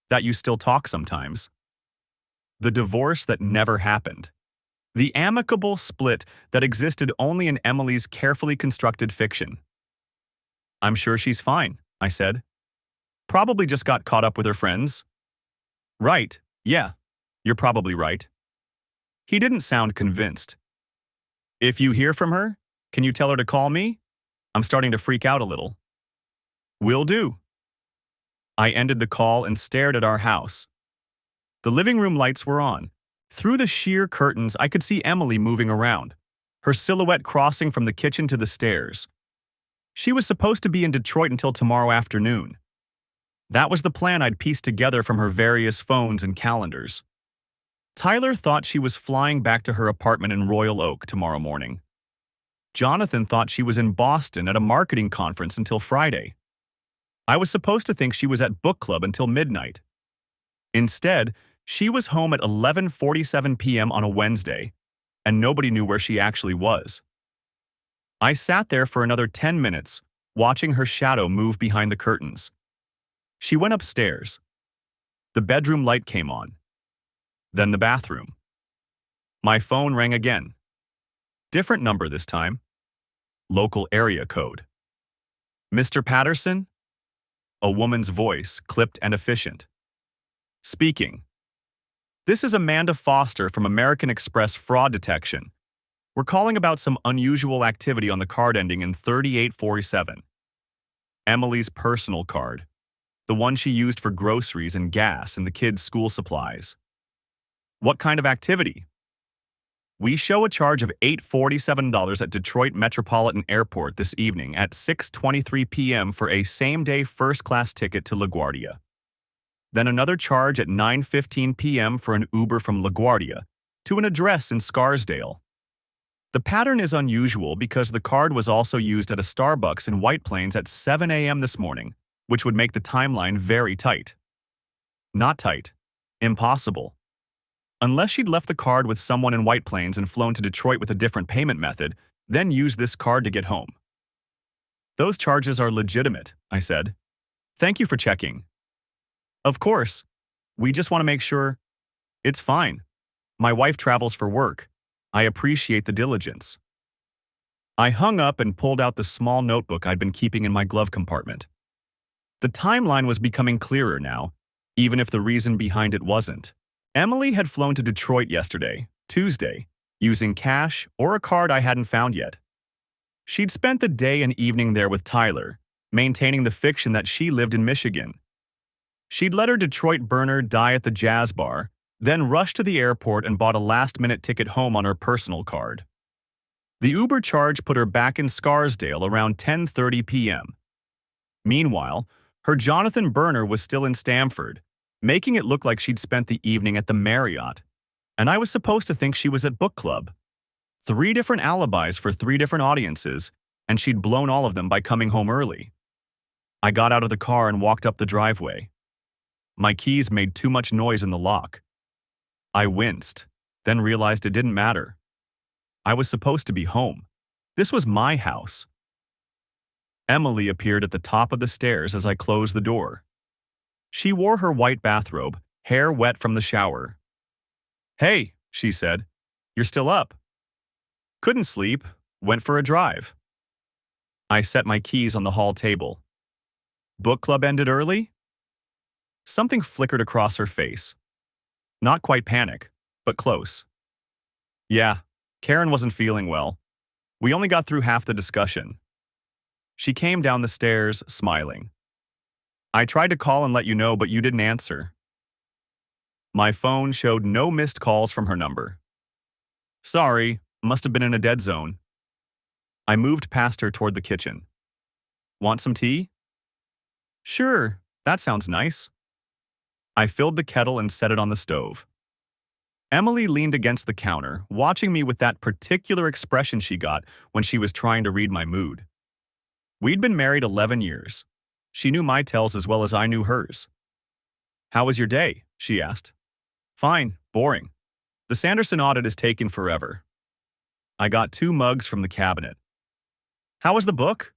that you still talk sometimes." The divorce that never happened. The amicable split that existed only in Emily's carefully constructed fiction. "I'm sure she's fine," I said. "Probably just got caught up with her friends." "Right, yeah, you're probably right." He didn't sound convinced. "If you hear from her, can you tell her to call me? I'm starting to freak out a little." "Will do." I ended the call and stared at our house. The living room lights were on. Through the sheer curtains, I could see Emily moving around, her silhouette crossing from the kitchen to the stairs. She was supposed to be in Detroit until tomorrow afternoon. That was the plan I'd pieced together from her various phones and calendars. Tyler thought she was flying back to her apartment in Royal Oak tomorrow morning. Jonathan thought she was in Boston at a marketing conference until Friday. I was supposed to think she was at book club until midnight. Instead, she was home at 11:47 p.m. on a Wednesday, and nobody knew where she actually was. I sat there for another 10 minutes, watching her shadow move behind the curtains. She went upstairs. The bedroom light came on. Then the bathroom. My phone rang again. Different number this time. Local area code. "Mr. Patterson?" A woman's voice, clipped and efficient. "Speaking. This is Amanda Foster from American Express Fraud Detection. We're calling about some unusual activity on the card ending in 3847. Emily's personal card. The one she used for groceries and gas and the kids' school supplies." "What kind of activity?" "We show a charge of $847 at Detroit Metropolitan Airport this evening at 6:23 p.m. for a same-day first-class ticket to LaGuardia. Then another charge at 9:15 p.m. for an Uber from LaGuardia to an address in Scarsdale. The pattern is unusual because the card was also used at a Starbucks in White Plains at 7 a.m. this morning, which would make the timeline very tight." "Not tight. Impossible. Unless she'd left the card with someone in White Plains and flown to Detroit with a different payment method, then used this card to get home." "Those charges are legitimate," I said. "Thank you for checking." "Of course. We just want to make sure." "It's fine. My wife travels for work. I appreciate the diligence." I hung up and pulled out the small notebook I'd been keeping in my glove compartment. The timeline was becoming clearer now, even if the reason behind it wasn't. Emily had flown to Detroit yesterday, Tuesday, using cash or a card I hadn't found yet. She'd spent the day and evening there with Tyler, maintaining the fiction that she lived in Michigan. She'd let her Detroit burner die at the jazz bar, then rushed to the airport and bought a last-minute ticket home on her personal card. The Uber charge put her back in Scarsdale around 10:30 p.m. Meanwhile, her Jonathan burner was still in Stamford, making it look like she'd spent the evening at the Marriott, and I was supposed to think she was at book club. 3 different alibis for 3 different audiences, and she'd blown all of them by coming home early. I got out of the car and walked up the driveway. My keys made too much noise in the lock. I winced, then realized it didn't matter. I was supposed to be home. This was my house. Emily appeared at the top of the stairs as I closed the door. She wore her white bathrobe, hair wet from the shower. "Hey," she said, "you're still up." "Couldn't sleep. Went for a drive." I set my keys on the hall table. "Book club ended early?" Something flickered across her face. Not quite panic, but close. "Yeah, Karen wasn't feeling well. We only got through half the discussion." She came down the stairs, smiling. "I tried to call and let you know, but you didn't answer." My phone showed no missed calls from her number. "Sorry, must have been in a dead zone." I moved past her toward the kitchen. "Want some tea?" "Sure, that sounds nice." I filled the kettle and set it on the stove. Emily leaned against the counter, watching me with that particular expression she got when she was trying to read my mood. We'd been married 11 years. She knew my tells as well as I knew hers. "How was your day?" she asked. "Fine, boring. The Sanderson audit is taking forever." I got 2 mugs from the cabinet. "How was the book?"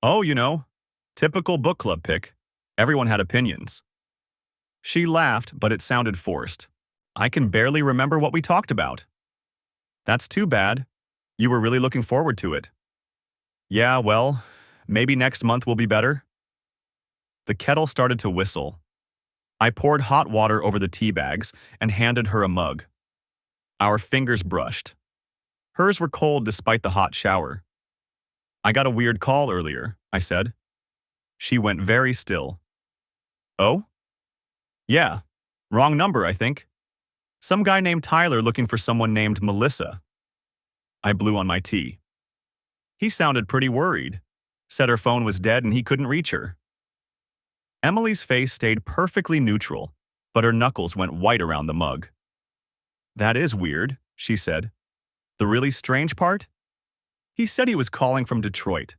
"Oh, typical book club pick. Everyone had opinions." She laughed, but it sounded forced. "I can barely remember what we talked about." "That's too bad. You were really looking forward to it." "Yeah, well, maybe next month will be better." The kettle started to whistle. I poured hot water over the tea bags and handed her a mug. Our fingers brushed. Hers were cold despite the hot shower. "I got a weird call earlier," I said. She went very still. "Oh?" "Yeah. Wrong number, I think. Some guy named Tyler looking for someone named Melissa." I blew on my tea. "He sounded pretty worried. Said her phone was dead and he couldn't reach her." Emily's face stayed perfectly neutral, but her knuckles went white around the mug. "That is weird," she said. "The really strange part? He said he was calling from Detroit,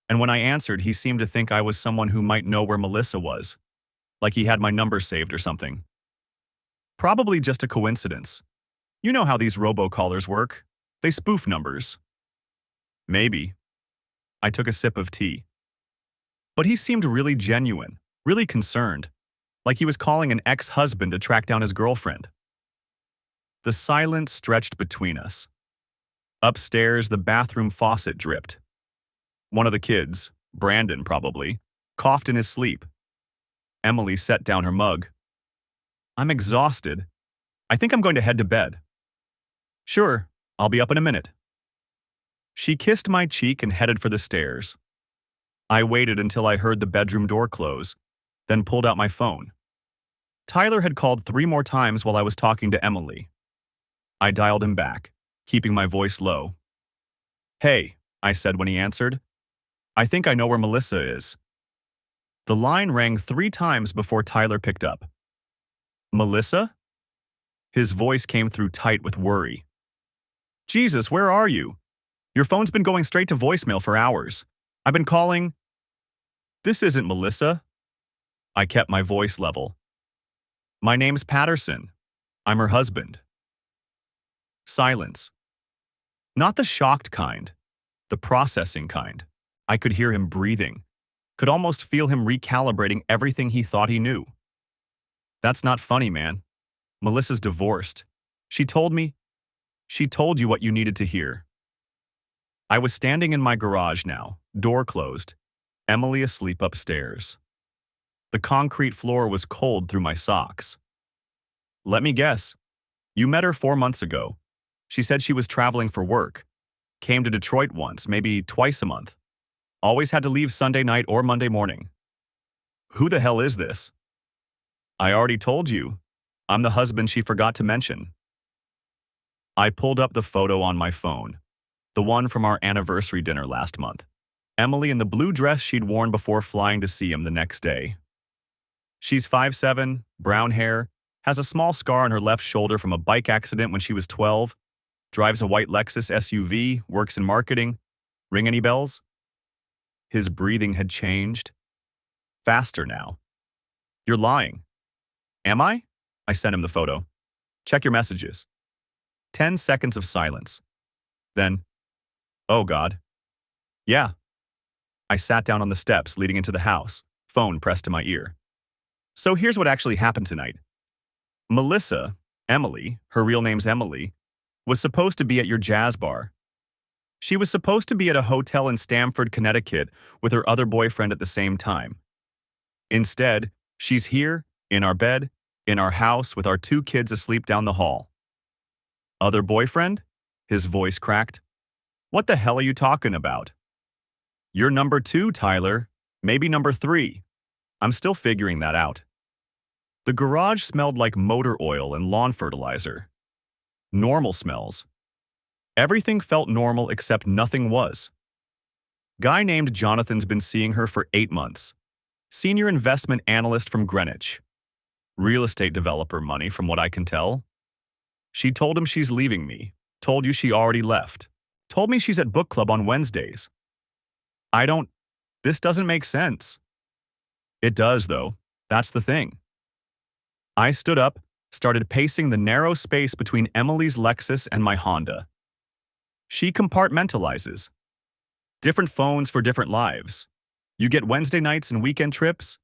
and when I answered, he seemed to think I was someone who might know where Melissa was, like he had my number saved or something. Probably just a coincidence. You know how these robocallers work. They spoof numbers." "Maybe." I took a sip of tea. But he seemed really genuine, really concerned, like he was calling an ex-husband to track down his girlfriend. The silence stretched between us. Upstairs, the bathroom faucet dripped. One of the kids, Brandon probably, coughed in his sleep. Emily set down her mug. "I'm exhausted. I think I'm going to head to bed." "Sure, I'll be up in a minute." She kissed my cheek and headed for the stairs. I waited until I heard the bedroom door close, then pulled out my phone. Tyler had called 3 more times while I was talking to Emily. I dialed him back, keeping my voice low. "Hey," I said when he answered. "I think I know where Melissa is." The line rang 3 times before Tyler picked up. "Melissa?" His voice came through tight with worry. "Jesus, where are you? Your phone's been going straight to voicemail for hours. I've been calling." "This isn't Melissa." I kept my voice level. "My name's Patterson. I'm her husband." Silence. Not the shocked kind, the processing kind. I could hear him breathing, could almost feel him recalibrating everything he thought he knew. "That's not funny, man. Melissa's divorced. She told you what you needed to hear." I was standing in my garage now, door closed, Emily asleep upstairs. The concrete floor was cold through my socks. Let me guess. You met her 4 months ago. She said she was traveling for work. Came to Detroit once, maybe twice a month. Always had to leave Sunday night or Monday morning. Who the hell is this? I already told you. I'm the husband she forgot to mention. I pulled up the photo on my phone. The one from our anniversary dinner last month. Emily in the blue dress she'd worn before flying to see him the next day. She's 5'7", brown hair, has a small scar on her left shoulder from a bike accident when she was 12, drives a white Lexus SUV, works in marketing. Ring any bells? His breathing had changed. Faster now. You're lying. Am I? I sent him the photo. Check your messages. 10 seconds of silence. Then, oh God. Yeah. I sat down on the steps leading into the house, phone pressed to my ear. So here's what actually happened tonight. Melissa, Emily, her real name's Emily, was supposed to be at your jazz bar. She was supposed to be at a hotel in Stamford, Connecticut with her other boyfriend at the same time. Instead, she's here, in our bed, in our house with our 2 kids asleep down the hall. Other boyfriend? His voice cracked. What the hell are you talking about? You're number 2, Tyler. Maybe number 3. I'm still figuring that out. The garage smelled like motor oil and lawn fertilizer. Normal smells. Everything felt normal except nothing was. Guy named Jonathan's been seeing her for 8 months. Senior investment analyst from Greenwich. Real estate developer money from what I can tell. She told him she's leaving me. Told you she already left. Told me she's at book club on Wednesdays. This doesn't make sense. It does, though. That's the thing. I stood up, started pacing the narrow space between Emily's Lexus and my Honda. She compartmentalizes. Different phones for different lives. You get Wednesday nights and weekend trips.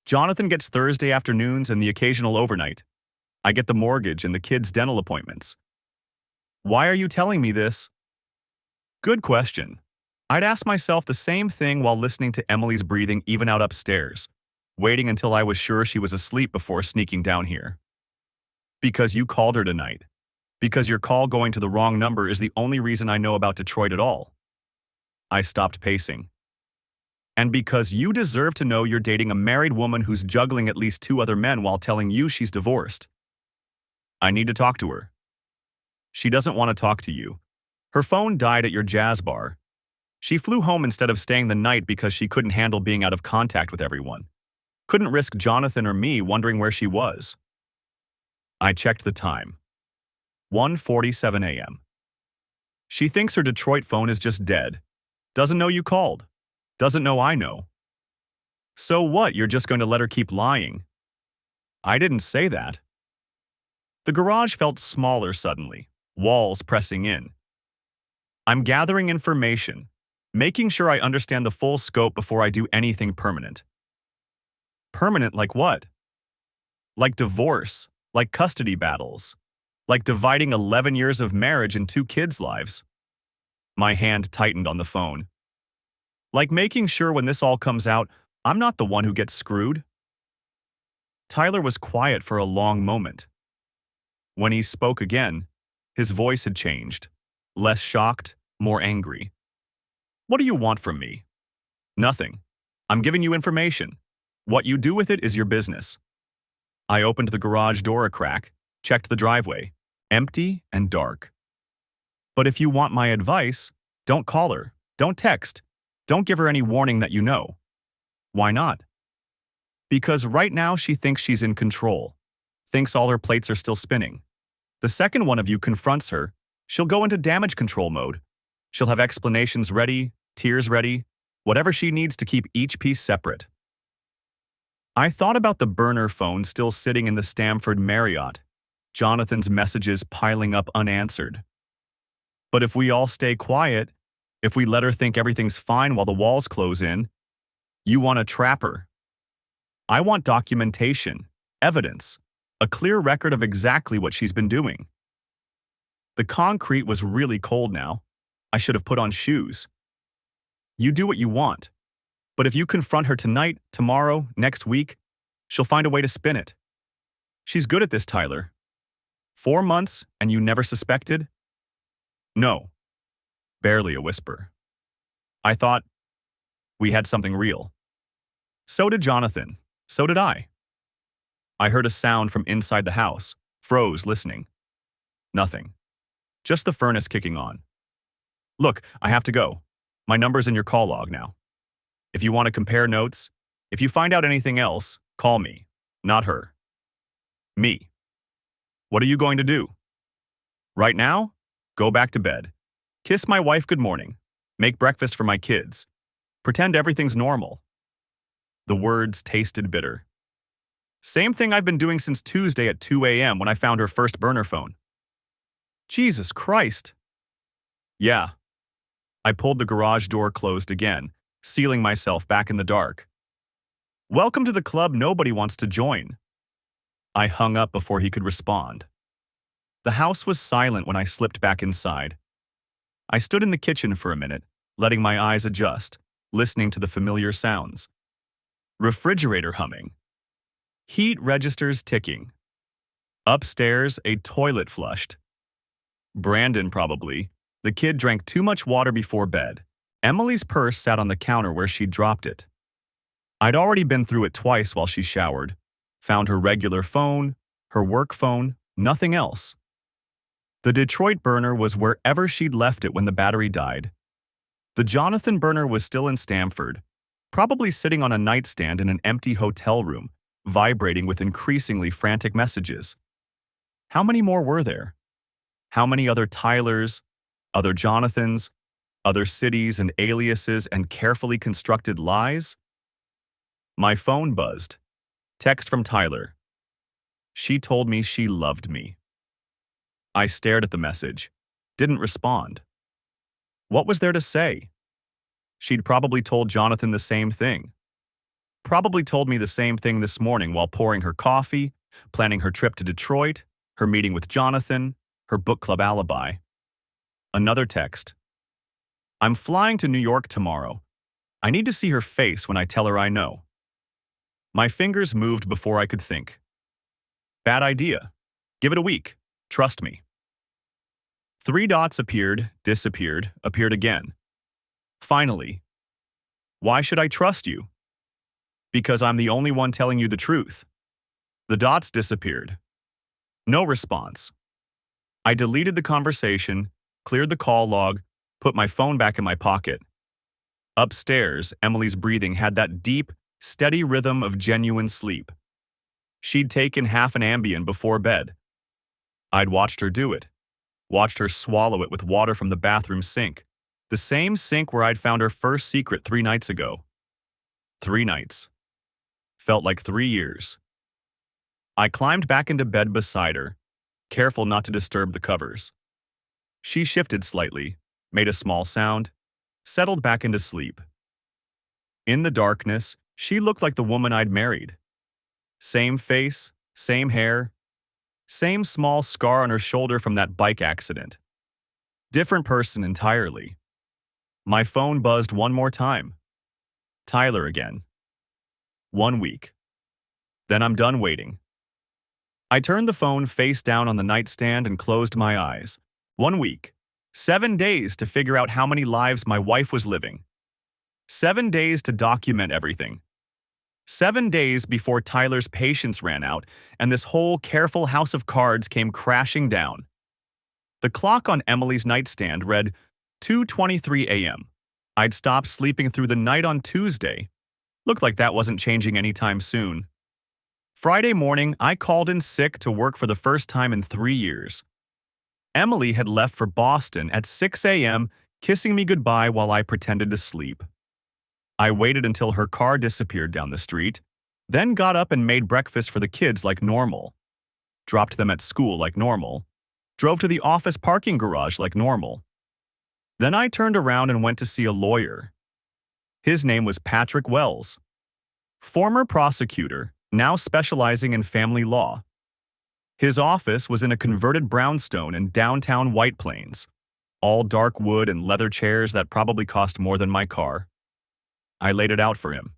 Jonathan gets Thursday afternoons and the occasional overnight. I get the mortgage and the kids' dental appointments. Why are you telling me this? Good question. I'd ask myself the same thing while listening to Emily's breathing even out upstairs, waiting until I was sure she was asleep before sneaking down here. Because you called her tonight. Because your call going to the wrong number is the only reason I know about Detroit at all. I stopped pacing. And because you deserve to know you're dating a married woman who's juggling at least 2 other men while telling you she's divorced. I need to talk to her. She doesn't want to talk to you. Her phone died at your jazz bar. She flew home instead of staying the night because she couldn't handle being out of contact with everyone. Couldn't risk Jonathan or me wondering where she was. I checked the time. 1:47 a.m. She thinks her Detroit phone is just dead. Doesn't know you called. Doesn't know I know. So what, you're just going to let her keep lying? I didn't say that. The garage felt smaller suddenly, walls pressing in. I'm gathering information, making sure I understand the full scope before I do anything permanent. Permanent like what? Like divorce, like custody battles, like dividing 11 years of marriage and 2 kids' lives. My hand tightened on the phone. Like making sure when this all comes out, I'm not the one who gets screwed. Tyler was quiet for a long moment. When he spoke again, his voice had changed. Less shocked, more angry. What do you want from me? Nothing. I'm giving you information. What you do with it is your business. I opened the garage door a crack, checked the driveway. Empty and dark. But if you want my advice, don't call her. Don't text. Don't give her any warning that you know. Why not? Because right now she thinks she's in control. Thinks all her plates are still spinning. The second one of you confronts her, she'll go into damage control mode. She'll have explanations ready, tears ready, whatever she needs to keep each piece separate. I thought about the burner phone still sitting in the Stamford Marriott, Jonathan's messages piling up unanswered. But if we all stay quiet, if we let her think everything's fine while the walls close in, you want to trap her. I want documentation, evidence, a clear record of exactly what she's been doing. The concrete was really cold now. I should have put on shoes. You do what you want. But if you confront her tonight, tomorrow, next week, she'll find a way to spin it. She's good at this, Tyler. 4 months and you never suspected? No. Barely a whisper. I thought we had something real. So did Jonathan. So did I. I heard a sound from inside the house, froze listening. Nothing. Just the furnace kicking on. Look, I have to go. My number's in your call log now. If you want to compare notes, if you find out anything else, call me, not her. Me. What are you going to do? Right now? Go back to bed. Kiss my wife good morning. Make breakfast for my kids. Pretend everything's normal. The words tasted bitter. Same thing I've been doing since Tuesday at 2 a.m. when I found her first burner phone. Jesus Christ. Yeah. I pulled the garage door closed again, sealing myself back in the dark. Welcome to the club nobody wants to join. I hung up before he could respond. The house was silent when I slipped back inside. I stood in the kitchen for a minute, letting my eyes adjust, listening to the familiar sounds. Refrigerator humming. Heat registers ticking. Upstairs, a toilet flushed. Brandon probably. The kid drank too much water before bed. Emily's purse sat on the counter where she'd dropped it. I'd already been through it twice while she showered. Found her regular phone, her work phone, nothing else. The Detroit burner was wherever she'd left it when the battery died. The Jonathan burner was still in Stamford, probably sitting on a nightstand in an empty hotel room, vibrating with increasingly frantic messages. How many more were there? How many other Tylers, other Jonathans, other cities and aliases and carefully constructed lies? My phone buzzed. Text from Tyler. She told me she loved me. I stared at the message, didn't respond. What was there to say? She'd probably told Jonathan the same thing. Probably told me the same thing this morning while pouring her coffee, planning her trip to Detroit, her meeting with Jonathan, her book club alibi. Another text. I'm flying to New York tomorrow. I need to see her face when I tell her I know. My fingers moved before I could think. Bad idea. Give it a week. Trust me. 3 dots appeared, disappeared, appeared again. Finally. Why should I trust you? Because I'm the only one telling you the truth. The dots disappeared. No response. I deleted the conversation, cleared the call log, put my phone back in my pocket. Upstairs, Emily's breathing had that deep, steady rhythm of genuine sleep. She'd taken half an Ambien before bed. I'd watched her do it. Watched her swallow it with water from the bathroom sink. The same sink where I'd found her first secret 3 nights ago. 3 nights. Felt like 3 years. I climbed back into bed beside her, careful not to disturb the covers. She shifted slightly, made a small sound, settled back into sleep. In the darkness, she looked like the woman I'd married. Same face, same hair, same small scar on her shoulder from that bike accident. Different person entirely. My phone buzzed one more time. Tyler again. 1 week. Then I'm done waiting. I turned the phone face down on the nightstand and closed my eyes. 1 week. 7 days to figure out how many lives my wife was living. 7 days to document everything. 7 days before Tyler's patience ran out and this whole careful house of cards came crashing down. The clock on Emily's nightstand read 2:23 a.m. I'd stopped sleeping through the night on Tuesday. Looked like that wasn't changing anytime soon. Friday morning, I called in sick to work for the first time in 3 years. Emily had left for Boston at 6 a.m., kissing me goodbye while I pretended to sleep. I waited until her car disappeared down the street, then got up and made breakfast for the kids like normal. Dropped them at school like normal. Drove to the office parking garage like normal. Then I turned around and went to see a lawyer. His name was Patrick Wells. Former prosecutor, now specializing in family law. His office was in a converted brownstone in downtown White Plains, all dark wood and leather chairs that probably cost more than my car. I laid it out for him.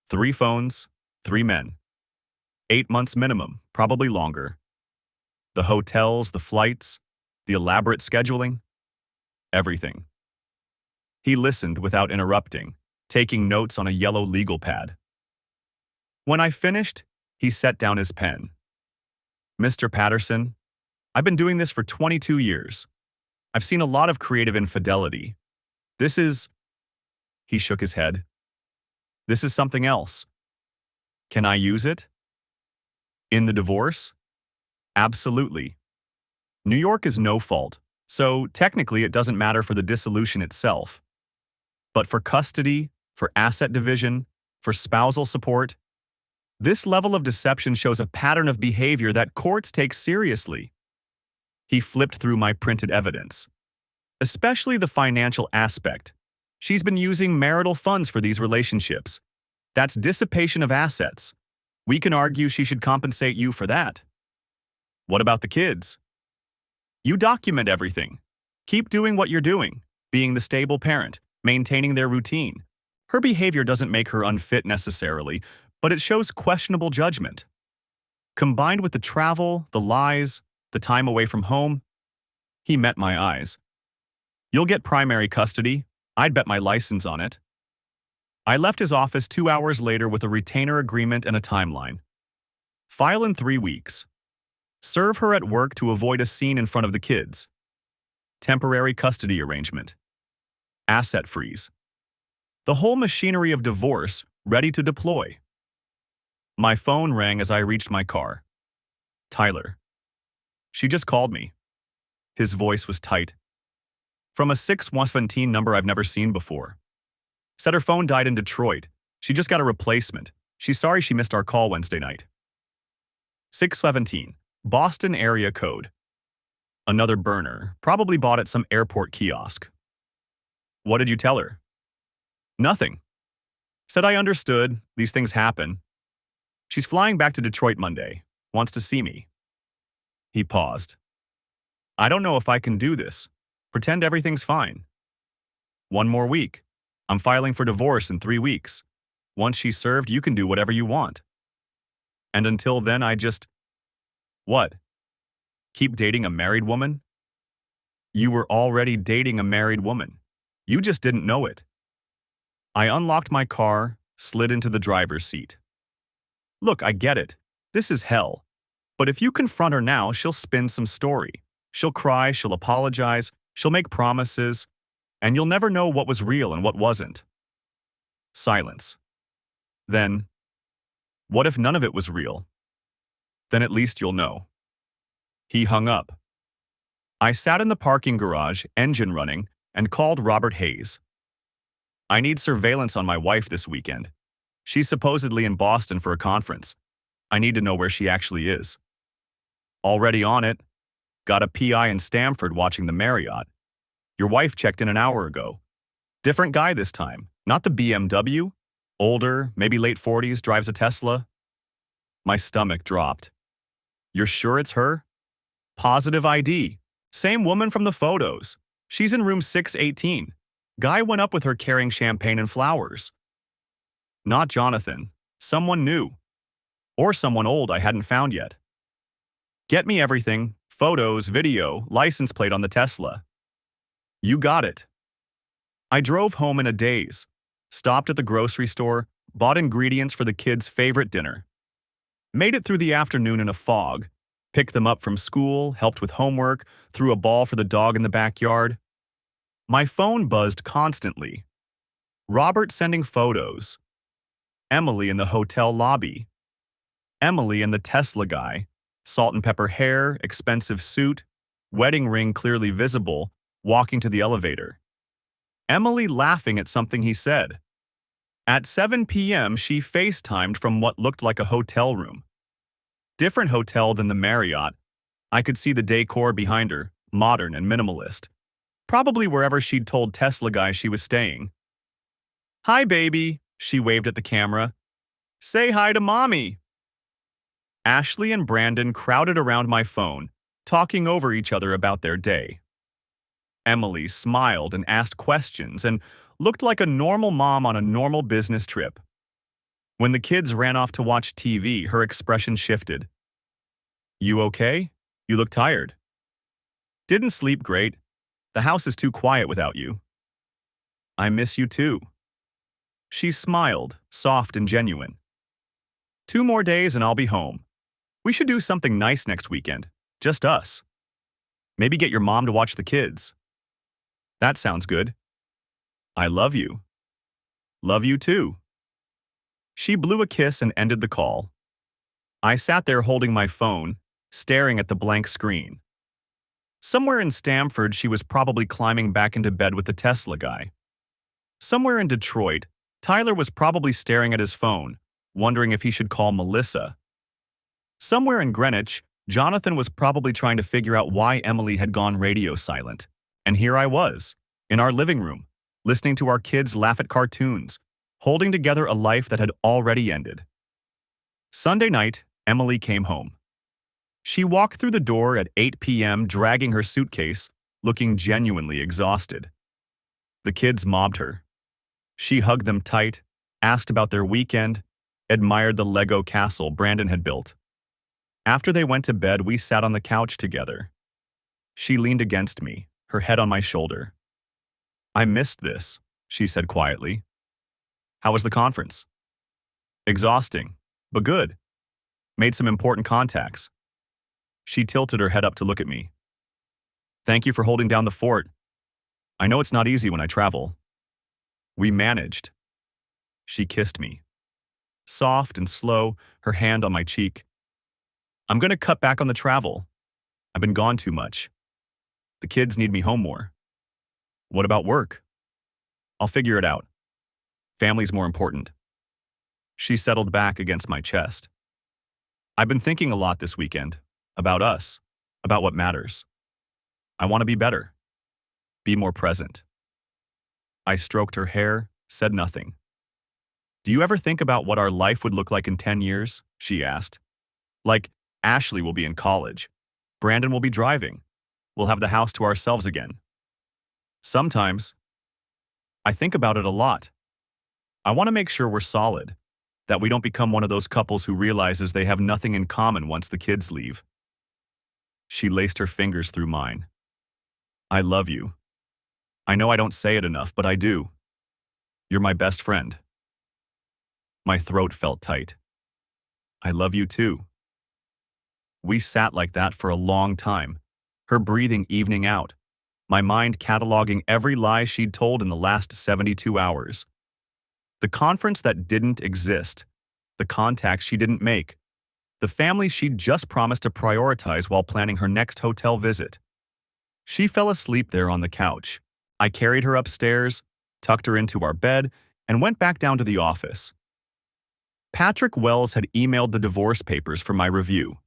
3 phones, 3 men. 8 months minimum, probably longer. The hotels, the flights, the elaborate scheduling, everything. He listened without interrupting, taking notes on a yellow legal pad. When I finished, he set down his pen. Mr. Patterson, I've been doing this for 22 years. I've seen a lot of creative infidelity. This is... He shook his head. This is something else. Can I use it? In the divorce? Absolutely. New York is no fault, so technically it doesn't matter for the dissolution itself. But for custody, for asset division, for spousal support, this level of deception shows a pattern of behavior that courts take seriously. He flipped through my printed evidence, especially the financial aspect. She's been using marital funds for these relationships. That's dissipation of assets. We can argue she should compensate you for that. What about the kids? You document everything. Keep doing what you're doing, being the stable parent, maintaining their routine. Her behavior doesn't make her unfit necessarily, but it shows questionable judgment. Combined with the travel, the lies, the time away from home, he met my eyes. You'll get primary custody. I'd bet my license on it. I left his office 2 hours later with a retainer agreement and a timeline. File in 3 weeks. Serve her at work to avoid a scene in front of the kids. Temporary custody arrangement. Asset freeze. The whole machinery of divorce ready to deploy. My phone rang as I reached my car. Tyler. She just called me. His voice was tight. From a 617 number I've never seen before. Said her phone died in Detroit. She just got a replacement. She's sorry she missed our call Wednesday night. 617. Boston area code. Another burner, probably bought at some airport kiosk. What did you tell her? Nothing. Said I understood, these things happen. She's flying back to Detroit Monday, wants to see me. He paused. I don't know if I can do this. Pretend everything's fine. 1 more week. I'm filing for divorce in 3 weeks. Once she's served, you can do whatever you want. And until then, I just... What? Keep dating a married woman? You were already dating a married woman. You just didn't know it. I unlocked my car, slid into the driver's seat. Look, I get it. This is hell. But if you confront her now, she'll spin some story. She'll cry, she'll apologize, she'll make promises, and you'll never know what was real and what wasn't. Silence. Then, what if none of it was real? Then at least you'll know. He hung up. I sat in the parking garage, engine running, and called Robert Hayes. I need surveillance on my wife this weekend. She's supposedly in Boston for a conference. I need to know where she actually is. Already on it. Got a PI in Stamford watching the Marriott. Your wife checked in an hour ago. Different guy this time, not the BMW. Older, maybe late 40s, drives a Tesla. My stomach dropped. You're sure it's her? Positive ID. Same woman from the photos. She's in room 618. Guy went up with her carrying champagne and flowers. Not Jonathan. Someone new. Or someone old I hadn't found yet. Get me everything. Photos, video, license plate on the Tesla. You got it. I drove home in a daze. Stopped at the grocery store, bought ingredients for the kids' favorite dinner. Made it through the afternoon in a fog. Picked them up from school, helped with homework, threw a ball for the dog in the backyard. My phone buzzed constantly. Robert sending photos. Emily in the hotel lobby. Emily and the Tesla guy. Salt and pepper hair, expensive suit, wedding ring clearly visible, walking to the elevator. Emily laughing at something he said. At 7 p.m., she FaceTimed from what looked like a hotel room. Different hotel than the Marriott. I could see the decor behind her, modern and minimalist. Probably wherever she'd told Tesla guy she was staying. Hi, baby, she waved at the camera. Say hi to mommy. Ashley and Brandon crowded around my phone, talking over each other about their day. Emily smiled and asked questions and looked like a normal mom on a normal business trip. When the kids ran off to watch TV, her expression shifted. "You okay? You look tired." "Didn't sleep great. The house is too quiet without you." "I miss you too." She smiled, soft and genuine. "2 more days and I'll be home. We should do something nice next weekend. Just us. Maybe get your mom to watch the kids." "That sounds good." "I love you." "Love you too." She blew a kiss and ended the call. I sat there holding my phone, staring at the blank screen. Somewhere in Stamford, she was probably climbing back into bed with the Tesla guy. Somewhere in Detroit, Tyler was probably staring at his phone, wondering if he should call Melissa. Somewhere in Greenwich, Jonathan was probably trying to figure out why Emily had gone radio silent. And here I was, in our living room, listening to our kids laugh at cartoons, holding together a life that had already ended. Sunday night, Emily came home. She walked through the door at 8 p.m. dragging her suitcase, looking genuinely exhausted. The kids mobbed her. She hugged them tight, asked about their weekend, admired the Lego castle Brandon had built. After they went to bed, we sat on the couch together. She leaned against me, her head on my shoulder. "I missed this," she said quietly. "How was the conference?" "Exhausting, but good. Made some important contacts." She tilted her head up to look at me. "Thank you for holding down the fort. I know it's not easy when I travel." "We managed." She kissed me. Soft and slow, her hand on my cheek. "I'm going to cut back on the travel. I've been gone too much. The kids need me home more." "What about work?" "I'll figure it out. Family's more important." She settled back against my chest. "I've been thinking a lot this weekend. About us. About what matters. I want to be better. Be more present." I stroked her hair, said nothing. "Do you ever think about what our life would look like in 10 years?" she asked. "Like, Ashley will be in college. Brandon will be driving. We'll have the house to ourselves again." "Sometimes. I think about it a lot. I want to make sure we're solid, that we don't become one of those couples who realizes they have nothing in common once the kids leave." She laced her fingers through mine. "I love you. I know I don't say it enough, but I do. You're my best friend." My throat felt tight. "I love you too." We sat like that for a long time, her breathing evening out, my mind cataloging every lie she'd told in the last 72 hours. The conference that didn't exist, the contacts she didn't make, the family she'd just promised to prioritize while planning her next hotel visit. She fell asleep there on the couch. I carried her upstairs, tucked her into our bed, and went back down to the office. Patrick Wells had emailed the divorce papers for my review.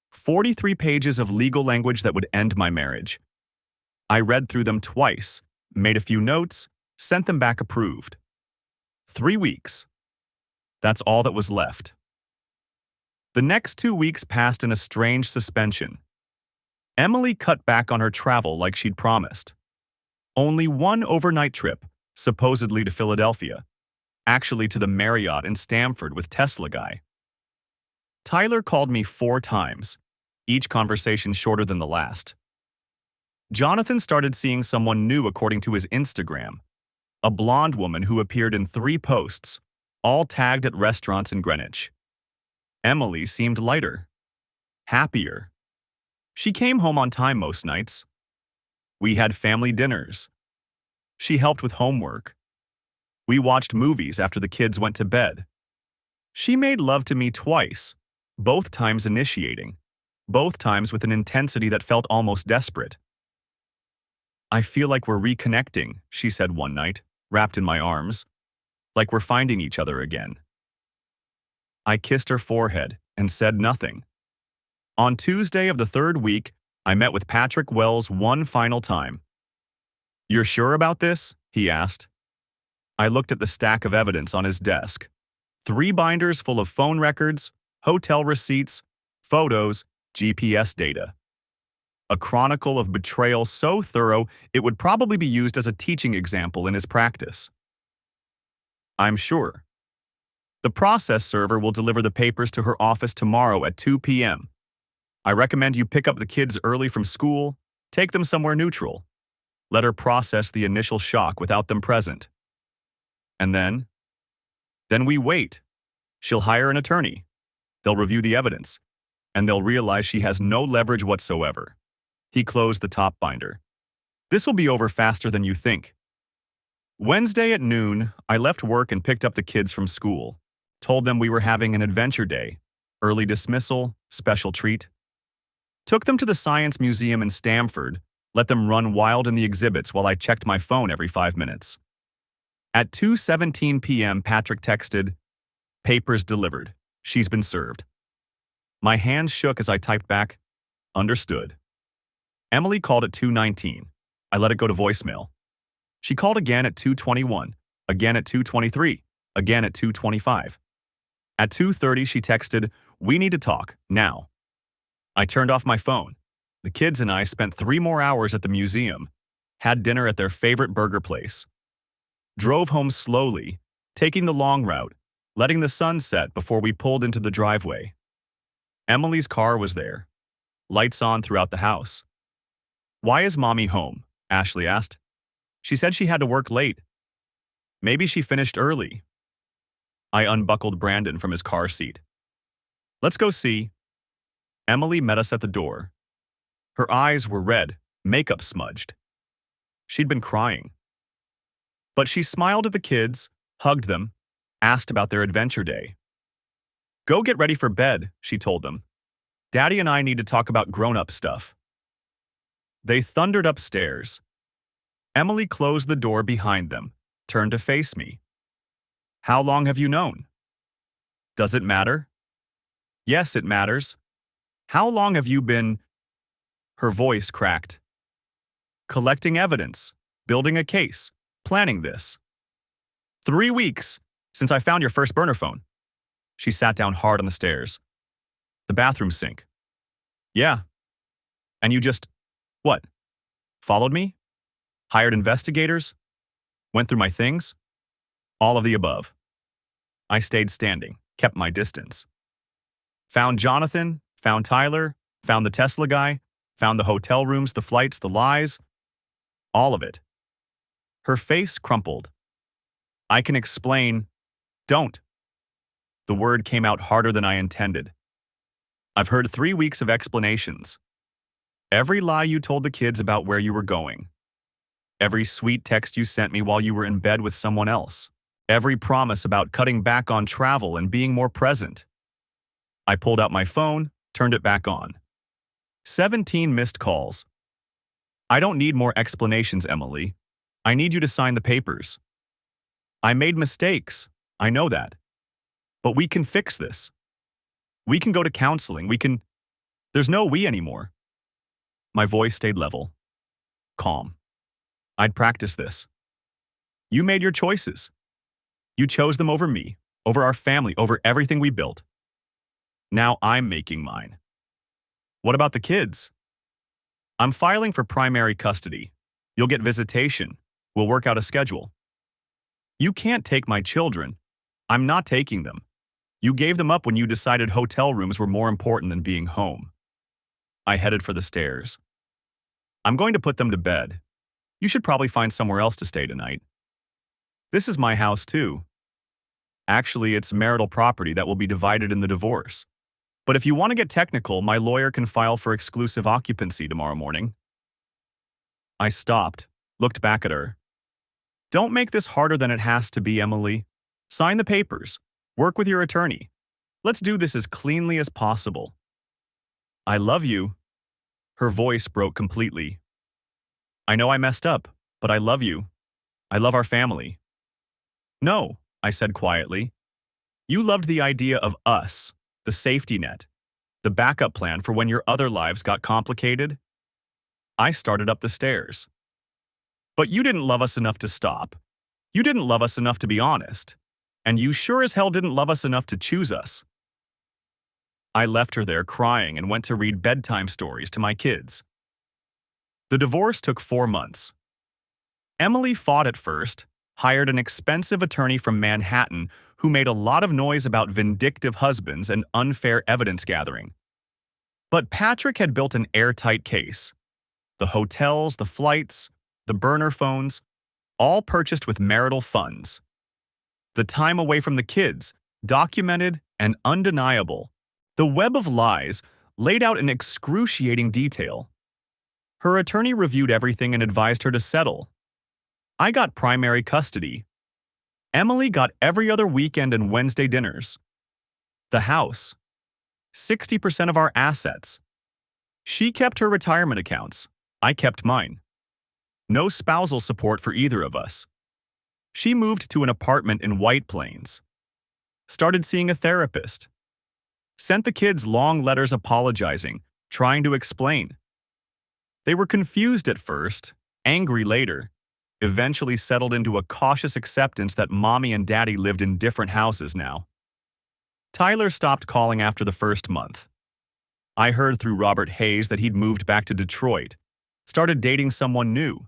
43 pages of legal language that would end my marriage. I read through them twice, made a few notes, sent them back approved. 3 weeks. That's all that was left. The next 2 weeks passed in a strange suspension. Emily cut back on her travel like she'd promised. Only one overnight trip, supposedly to Philadelphia, actually to the Marriott in Stamford with Tesla guy. Tyler called me 4 times, each conversation shorter than the last. Jonathan started seeing someone new according to his Instagram, a blonde woman who appeared in 3 posts, all tagged at restaurants in Greenwich. Emily seemed lighter, happier. She came home on time most nights. We had family dinners. She helped with homework. We watched movies after the kids went to bed. She made love to me twice, both times initiating, both times with an intensity that felt almost desperate. "I feel like we're reconnecting," she said one night, wrapped in my arms, "like we're finding each other again." I kissed her forehead and said nothing. On Tuesday of the 3rd week, I met with Patrick Wells one final time. "You're sure about this?" he asked. I looked at the stack of evidence on his desk. 3 binders full of phone records, hotel receipts, photos, GPS data. a chronicle of betrayal so thorough it would probably be used as a teaching example in his practice. I'm sure. The process server will deliver the papers to her office tomorrow at 2 p.m. I recommend you pick up the kids early from school, take them somewhere neutral. Let her process the initial shock without them present. And then we wait. She'll hire an attorney. They'll review the evidence, and they'll realize she has no leverage whatsoever. He closed the top binder. This will be over faster than you think. Wednesday at noon, I left work and picked up the kids from school. Told them we were having an adventure day. Early dismissal, special treat. Took them to the Science Museum in Stamford, let them run wild in the exhibits while I checked my phone every 5 minutes. At 2:17 p.m., Patrick texted, "Papers delivered. She's been served." My hands shook as I typed back, "Understood." Emily called at 2:19. I let it go to voicemail. She called again at 2:21, again at 2:23, again at 2:25. At 2:30, she texted, "We need to talk, now." I turned off my phone. The kids and I spent 3 more hours at the museum, had dinner at their favorite burger place, drove home slowly, taking the long route, letting the sun set before we pulled into the driveway. Emily's car was there, lights on throughout the house. "Why is Mommy home?" Ashley asked. She said she had to work late. Maybe she finished early. I unbuckled Brandon from his car seat. "Let's go see." Emily met us at the door. Her eyes were red, makeup smudged. She'd been crying. But she smiled at the kids, hugged them, asked about their adventure day. "Go get ready for bed," she told them. "Daddy and I need to talk about grown-up stuff." They thundered upstairs. Emily closed the door behind them, turned to face me. "How long have you known?" "Does it matter?" "Yes, it matters. How long have you been—" Her voice cracked. "Collecting evidence, building a case, planning this." 3 weeks, since I found your first burner phone." She sat down hard on the stairs. "The bathroom sink." "Yeah. And you just, what? Followed me? Hired investigators? Went through my things?" "All of the above." I stayed standing, kept my distance. "Found Jonathan, found Tyler, found the Tesla guy, found the hotel rooms, the flights, the lies. All of it." Her face crumpled. "I can explain." "Don't." The word came out harder than I intended. "I've heard 3 weeks of explanations. Every lie you told the kids about where you were going. Every sweet text you sent me while you were in bed with someone else. Every promise about cutting back on travel and being more present." I pulled out my phone, turned it back on. 17 missed calls. "I don't need more explanations, Emily. I need you to sign the papers. I made mistakes. I know that. But we can fix this. We can go to counseling. There's no we anymore." My voice stayed level, calm. "I'd practice this. You made your choices. You chose them over me, over our family, over everything we built. Now I'm making mine. What about the kids? I'm filing for primary custody. You'll get visitation. We'll work out a schedule. You can't take my children. I'm not taking them. You gave them up when you decided hotel rooms were more important than being home." I headed for the stairs. "I'm going to put them to bed. You should probably find somewhere else to stay tonight. This is my house too. Actually, it's marital property that will be divided in the divorce. But if you want to get technical, my lawyer can file for exclusive occupancy tomorrow morning." I stopped, looked back at her. "Don't make this harder than it has to be, Emily. Sign the papers. Work with your attorney. Let's do this as cleanly as possible." "I love you." Her voice broke completely. "I know I messed up, but I love you. I love our family." "No," I said quietly. "You loved the idea of us, the safety net, the backup plan for when your other lives got complicated." I started up the stairs. "But you didn't love us enough to stop. You didn't love us enough to be honest. And you sure as hell didn't love us enough to choose us." I left her there crying and went to read bedtime stories to my kids. The divorce took 4 months. Emily fought at first, hired an expensive attorney from Manhattan who made a lot of noise about vindictive husbands and unfair evidence gathering. But Patrick had built an airtight case. The hotels, the flights, the burner phones, all purchased with marital funds. The time away from the kids, documented and undeniable. The web of lies laid out in excruciating detail. Her attorney reviewed everything and advised her to settle. I got primary custody. Emily got every other weekend and Wednesday dinners. The house. 60% of our assets. She kept her retirement accounts. I kept mine. No spousal support for either of us. She moved to an apartment in White Plains. Started seeing a therapist. Sent the kids long letters apologizing, trying to explain. They were confused at first, angry later, eventually settled into a cautious acceptance that mommy and daddy lived in different houses now. Tyler stopped calling after the first month. I heard through Robert Hayes that he'd moved back to Detroit, started dating someone new.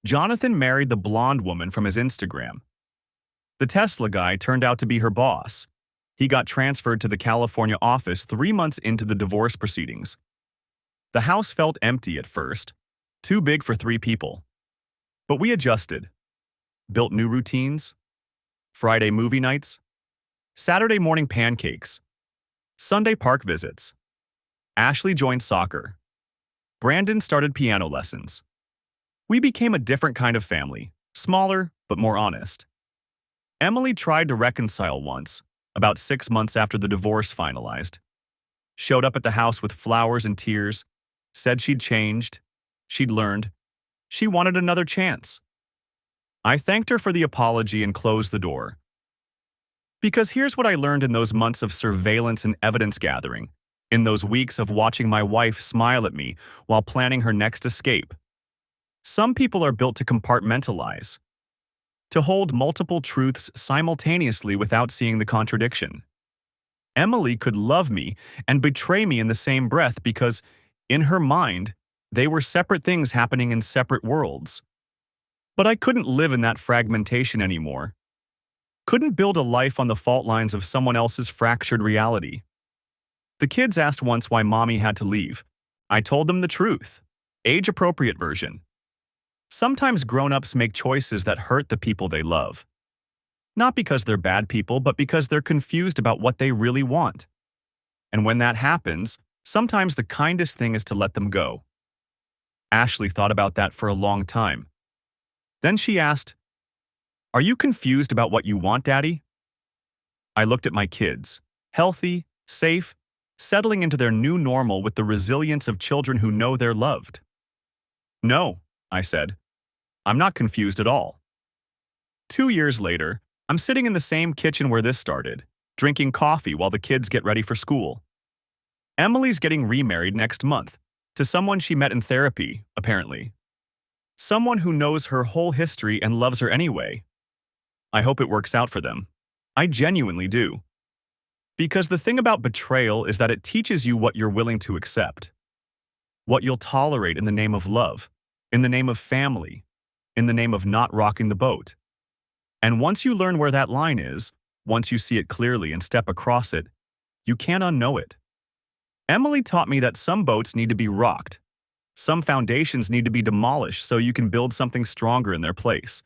Jonathan married the blonde woman from his Instagram. The Tesla guy turned out to be her boss. He got transferred to the California office 3 months into the divorce proceedings. The house felt empty at first, too big for 3 people. But we adjusted, built new routines, Friday movie nights, Saturday morning pancakes, Sunday park visits. Ashley joined soccer. Brandon started piano lessons. We became a different kind of family, smaller but more honest. Emily tried to reconcile once, about 6 months after the divorce finalized. Showed up at the house with flowers and tears, said she'd changed, she'd learned, she wanted another chance. I thanked her for the apology and closed the door. Because here's what I learned in those months of surveillance and evidence gathering, in those weeks of watching my wife smile at me while planning her next escape. Some people are built to compartmentalize, to hold multiple truths simultaneously without seeing the contradiction. Emily could love me and betray me in the same breath because, in her mind, they were separate things happening in separate worlds. But I couldn't live in that fragmentation anymore. Couldn't build a life on the fault lines of someone else's fractured reality. The kids asked once why mommy had to leave. I told them the truth, age-appropriate version. Sometimes grown-ups make choices that hurt the people they love. Not because they're bad people, but because they're confused about what they really want. And when that happens, sometimes the kindest thing is to let them go. Ashley thought about that for a long time. Then she asked, "Are you confused about what you want, Daddy?" I looked at my kids, healthy, safe, settling into their new normal with the resilience of children who know they're loved. "No," I said. "I'm not confused at all." 2 years later, I'm sitting in the same kitchen where this started, drinking coffee while the kids get ready for school. Emily's getting remarried next month, to someone she met in therapy, apparently. Someone who knows her whole history and loves her anyway. I hope it works out for them. I genuinely do. Because the thing about betrayal is that it teaches you what you're willing to accept. What you'll tolerate in the name of love, in the name of family, in the name of not rocking the boat. And once you learn where that line is, once you see it clearly and step across it, you can't unknow it. Emily taught me that some boats need to be rocked. Some foundations need to be demolished so you can build something stronger in their place.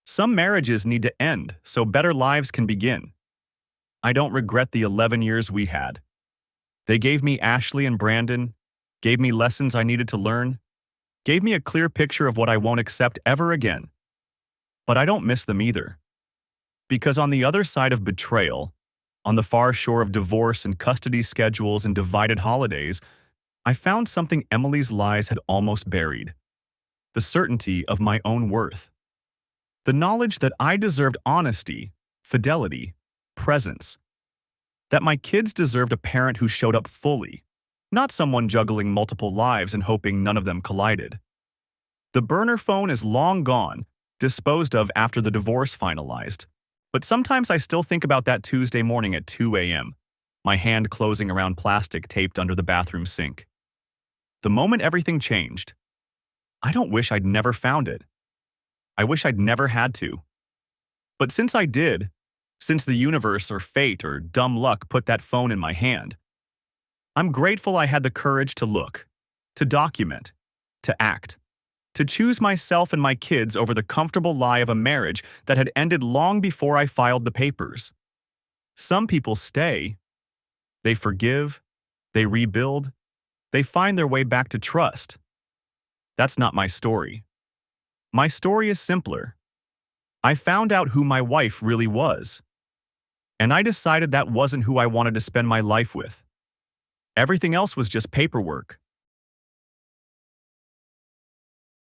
Some marriages need to end so better lives can begin. I don't regret the 11 years we had. They gave me Ashley and Brandon, gave me lessons I needed to learn, gave me a clear picture of what I won't accept ever again. But I don't miss them either. Because on the other side of betrayal, on the far shore of divorce and custody schedules and divided holidays, I found something Emily's lies had almost buried. The certainty of my own worth. The knowledge that I deserved honesty, fidelity, presence. That my kids deserved a parent who showed up fully, not someone juggling multiple lives and hoping none of them collided. The burner phone is long gone, disposed of after the divorce finalized. But sometimes I still think about that Tuesday morning at 2 a.m., my hand closing around plastic taped under the bathroom sink. The moment everything changed. I don't wish I'd never found it. I wish I'd never had to. But since I did, since the universe or fate or dumb luck put that phone in my hand, I'm grateful I had the courage to look, to document, to act, to choose myself and my kids over the comfortable lie of a marriage that had ended long before I filed the papers. Some people stay. They forgive. They rebuild. They find their way back to trust. That's not my story. My story is simpler. I found out who my wife really was. And I decided that wasn't who I wanted to spend my life with. Everything else was just paperwork.